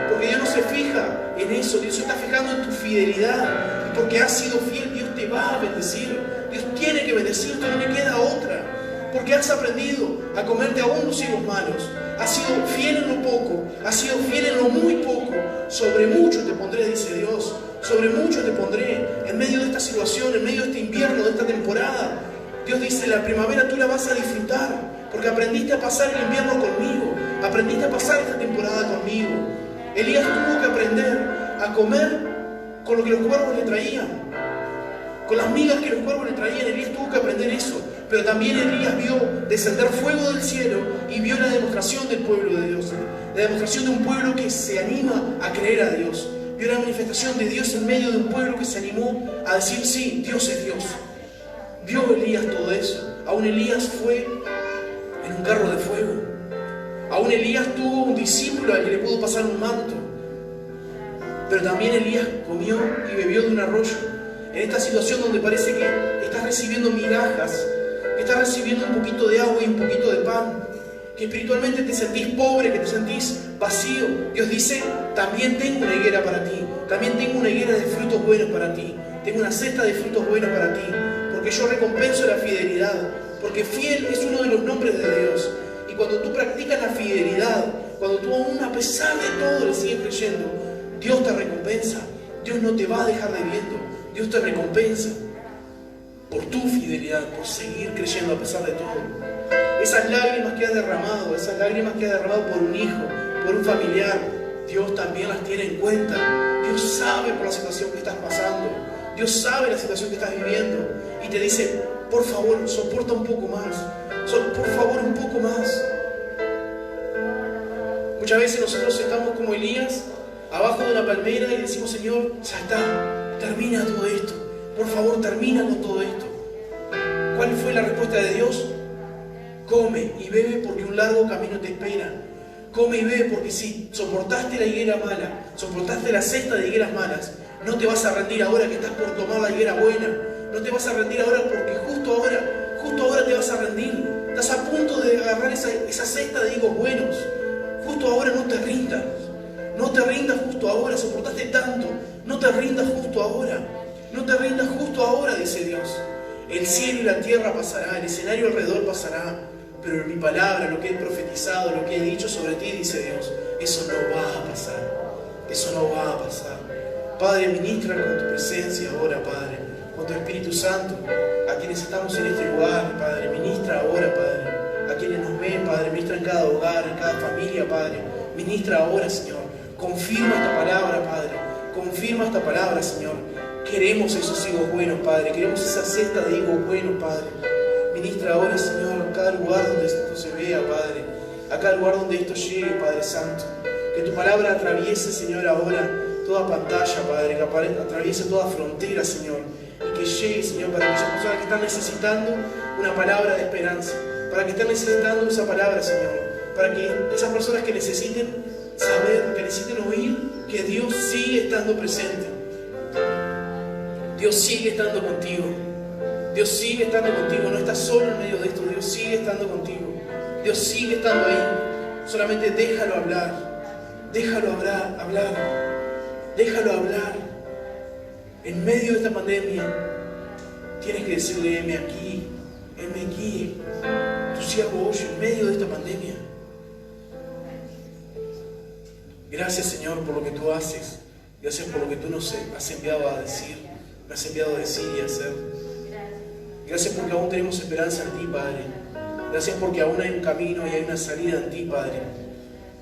porque Dios no se fija en eso, Dios se está fijando en tu fidelidad, y porque has sido fiel, Dios te va a bendecir. Dios tiene que bendecirte, no le queda otra, porque has aprendido a comerte aún los higos malos, has sido fiel en lo poco, has sido fiel en lo muy poco. Sobre mucho te pondré, dice Dios, sobre mucho te pondré, en medio de esta situación, en medio de este invierno, de esta temporada. Dios dice, la primavera tú la vas a disfrutar, porque aprendiste a pasar el invierno conmigo, aprendiste a pasar esta temporada conmigo. Elías tuvo que aprender a comer con lo que los cuervos le traían, con las migas que los cuervos le traían. Elías tuvo que aprender eso, pero también Elías vio descender fuego del cielo y vio la demostración del pueblo de Dios, la demostración de un pueblo que se anima a creer a Dios. Vio la manifestación de Dios en medio de un pueblo que se animó a decir, sí, Dios es Dios. Vio Elías todo eso. Aún Elías fue en un carro de fuego. Aún Elías tuvo un discípulo al que le pudo pasar un manto. Pero también Elías comió y bebió de un arroyo. En esta situación donde parece que estás recibiendo migajas, que estás recibiendo un poquito de agua y un poquito de pan, que espiritualmente te sentís pobre, que te sentís vacío, Dios dice, también tengo una higuera para ti, también tengo una higuera de frutos buenos para ti, tengo una cesta de frutos buenos para ti, porque yo recompenso la fidelidad, porque fiel es uno de los nombres de Dios. Y cuando tú practicas la fidelidad, cuando tú aún a pesar de todo le sigues creyendo, Dios te recompensa. Dios no te va a dejar debiendo, Dios te recompensa por tu fidelidad, por seguir creyendo a pesar de todo. Esas lágrimas que has derramado, esas lágrimas que has derramado por un hijo, por un familiar, Dios también las tiene en cuenta. Dios sabe por la situación que estás pasando, Dios sabe la situación que estás viviendo y te dice, por favor, soporta un poco más, por favor, un poco más. Muchas veces nosotros estamos como Elías, abajo de una palmera y decimos, Señor, ya está, termina todo esto, por favor, termina con todo esto. ¿Cuál fue la respuesta de Dios? Come y bebe porque un largo camino te espera. Come y bebe porque si soportaste la higuera mala, soportaste la cesta de higueras malas, no te vas a rendir ahora que estás por tomar la higuera buena. No te vas a rendir ahora porque justo ahora te vas a rendir. Estás a punto de agarrar esa cesta de higos buenos. Justo ahora no te rindas. No te rindas justo ahora, soportaste tanto. No te rindas justo ahora. No te rindas justo ahora, dice Dios. El cielo y la tierra pasará, el escenario alrededor pasará, pero mi palabra, lo que he profetizado, lo que he dicho sobre ti, dice Dios, eso no va a pasar. Eso no va a pasar. Padre, ministra con tu presencia ahora, Padre, con tu Espíritu Santo, a quienes estamos en este lugar, Padre, ministra ahora, Padre, a quienes nos ven, Padre, ministra en cada hogar, en cada familia, Padre, ministra ahora, Señor, confirma esta palabra, Padre, confirma esta palabra, Señor. Queremos esos higos buenos, Padre, queremos esa cesta de higos buenos, Padre. Ministra ahora, Señor, a cada lugar donde esto se vea, Padre, a cada lugar donde esto llegue, Padre Santo. Que tu palabra atraviese, Señor, ahora toda pantalla, Padre, que atraviese toda frontera, Señor, y que llegue, Señor, para aquellas personas que están necesitando una palabra de esperanza, para que estén necesitando esa palabra, Señor, para que esas personas que necesiten saber, que necesiten oír que Dios sigue estando presente. Dios sigue estando contigo. Dios sigue estando contigo. No estás solo en medio de esto. Dios sigue estando contigo. Dios sigue estando ahí. Solamente déjalo hablar. Déjalo hablar. Déjalo hablar. En medio de esta pandemia, tienes que decirle, heme aquí. Tu siervo oye en medio de esta pandemia. Gracias, Señor, por lo que tú haces. Gracias por lo que tú nos has enviado a decir. Me has enviado a decir y a hacer. Gracias porque aún tenemos esperanza en ti, Padre. Gracias porque aún hay un camino y hay una salida en ti, Padre.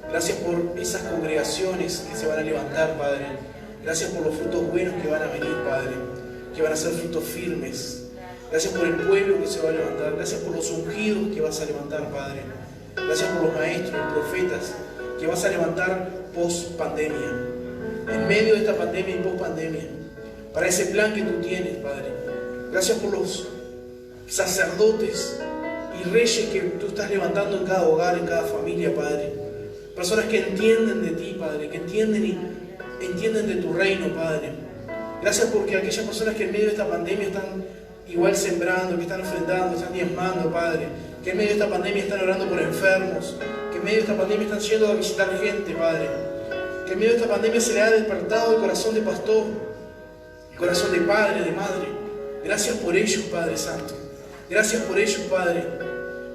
Gracias por esas congregaciones que se van a levantar, Padre. Gracias por los frutos buenos que van a venir, Padre, que van a ser frutos firmes. Gracias por el pueblo que se va a levantar. Gracias por los ungidos que vas a levantar, Padre. Gracias por los maestros, los profetas que vas a levantar post-pandemia. En medio de esta pandemia y post-pandemia. Para ese plan que tú tienes, Padre. Gracias por los sacerdotes y reyes que tú estás levantando en cada hogar, en cada familia, Padre. Personas que entienden de ti, Padre, que entienden de tu reino, Padre. Gracias porque aquellas personas que en medio de esta pandemia están igual sembrando, que están ofrendando, están diezmando, Padre, que en medio de esta pandemia están orando por enfermos, que en medio de esta pandemia están yendo a visitar gente, Padre, que en medio de esta pandemia se le ha despertado el corazón de pastor, el corazón de padre, de madre. Gracias por ellos, Padre Santo. Gracias por ellos, Padre,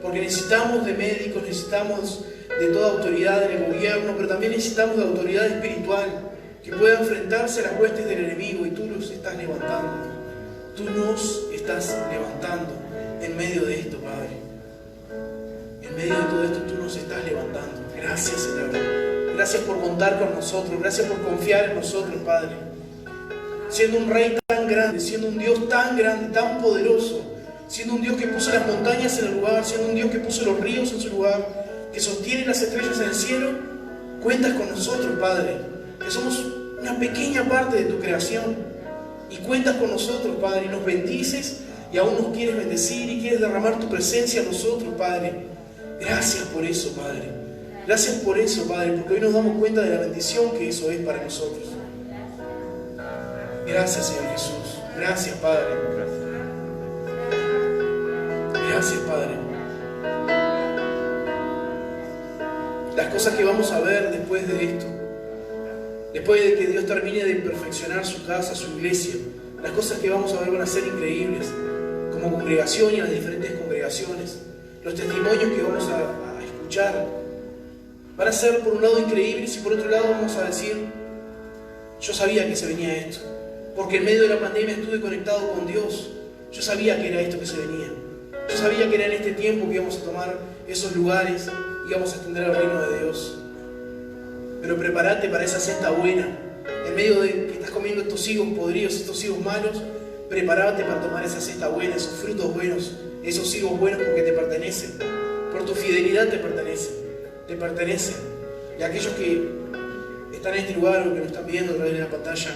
porque necesitamos de médicos, necesitamos de toda autoridad en el gobierno, pero también necesitamos de autoridad espiritual que pueda enfrentarse a las huestes del enemigo, y tú los estás levantando. Tú nos estás levantando en medio de esto, Padre. En medio de todo esto tú nos estás levantando. Gracias, Señor. Gracias por contar con nosotros. Gracias por confiar en nosotros, Padre. Siendo un Rey tan grande, siendo un Dios tan grande, tan poderoso, siendo un Dios que puso las montañas en el lugar, siendo un Dios que puso los ríos en su lugar, que sostiene las estrellas en el cielo, cuentas con nosotros, Padre, que somos una pequeña parte de tu creación, y cuentas con nosotros, Padre, y nos bendices, y aún nos quieres bendecir y quieres derramar tu presencia a nosotros, Padre. Gracias por eso, Padre. Gracias por eso, Padre, porque hoy nos damos cuenta de la bendición que eso es para nosotros. Gracias, Señor Jesús. Gracias, Padre. Gracias, Padre. Las cosas que vamos a ver después de esto, después de que Dios termine de perfeccionar su casa, su iglesia, las cosas que vamos a ver van a ser increíbles, como congregación y en las diferentes congregaciones. Los testimonios que vamos a escuchar van a ser por un lado increíbles, y por otro lado vamos a decir: yo sabía que se venía esto, porque en medio de la pandemia estuve conectado con Dios. Yo sabía que era esto que se venía. Yo sabía que era en este tiempo que íbamos a tomar esos lugares y íbamos a extender el reino de Dios. Pero prepárate para esa cesta buena. En medio de que estás comiendo estos higos podridos, estos higos malos, prepárate para tomar esa cesta buena, esos frutos buenos, esos higos buenos, porque te pertenecen. Por tu fidelidad te pertenecen. Te pertenecen. Y aquellos que están en este lugar o que nos están viendo a través de la pantalla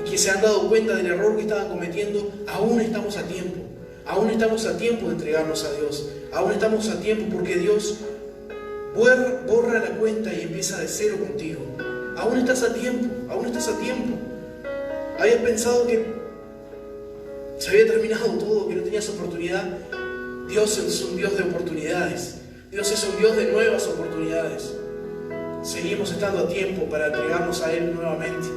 y que se han dado cuenta del error que estaban cometiendo, aún estamos a tiempo. Aún estamos a tiempo de entregarnos a Dios. Aún estamos a tiempo, porque Dios borra la cuenta y empieza de cero contigo. Aún estás a tiempo, aún estás a tiempo. Habías pensado que se había terminado todo, que no tenías oportunidad. Dios es un Dios de oportunidades. Dios es un Dios de nuevas oportunidades. Seguimos estando a tiempo para entregarnos a Él nuevamente,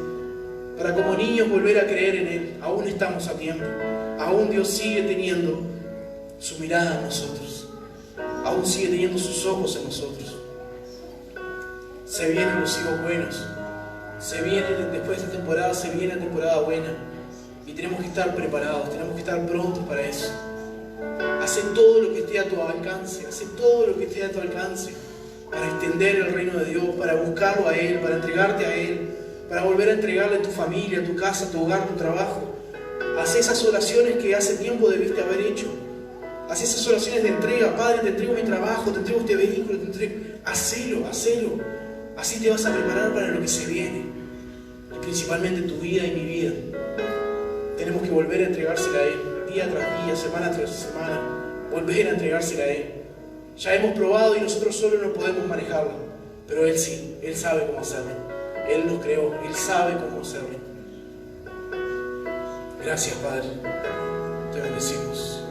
para como niños volver a creer en Él. Aún estamos a tiempo. Aún Dios sigue teniendo su mirada en nosotros. Aún sigue teniendo sus ojos en nosotros. Se vienen los hijos buenos. Se viene, después de esta temporada, se viene la temporada buena. Y tenemos que estar preparados, tenemos que estar prontos para eso. Hace todo lo que esté a tu alcance, hace todo lo que esté a tu alcance para extender el reino de Dios, para buscarlo a Él, para entregarte a Él, para volver a entregarle a tu familia, a tu casa, a tu hogar, a tu trabajo. Haz esas oraciones que hace tiempo debiste haber hecho. Haz esas oraciones de entrega. Padre, te entrego mi trabajo, te entrego este vehículo, te entrego... Hacelo, hacelo. Así te vas a preparar para lo que se viene. Y principalmente tu vida y mi vida. Tenemos que volver a entregársela a Él, día tras día, semana tras semana. Volver a entregársela a Él. Ya hemos probado y nosotros solo no podemos manejarla. Pero Él sí, Él sabe cómo hacerlo. Él nos creó, Él sabe cómo hacerlo. Gracias, Padre. Te bendecimos.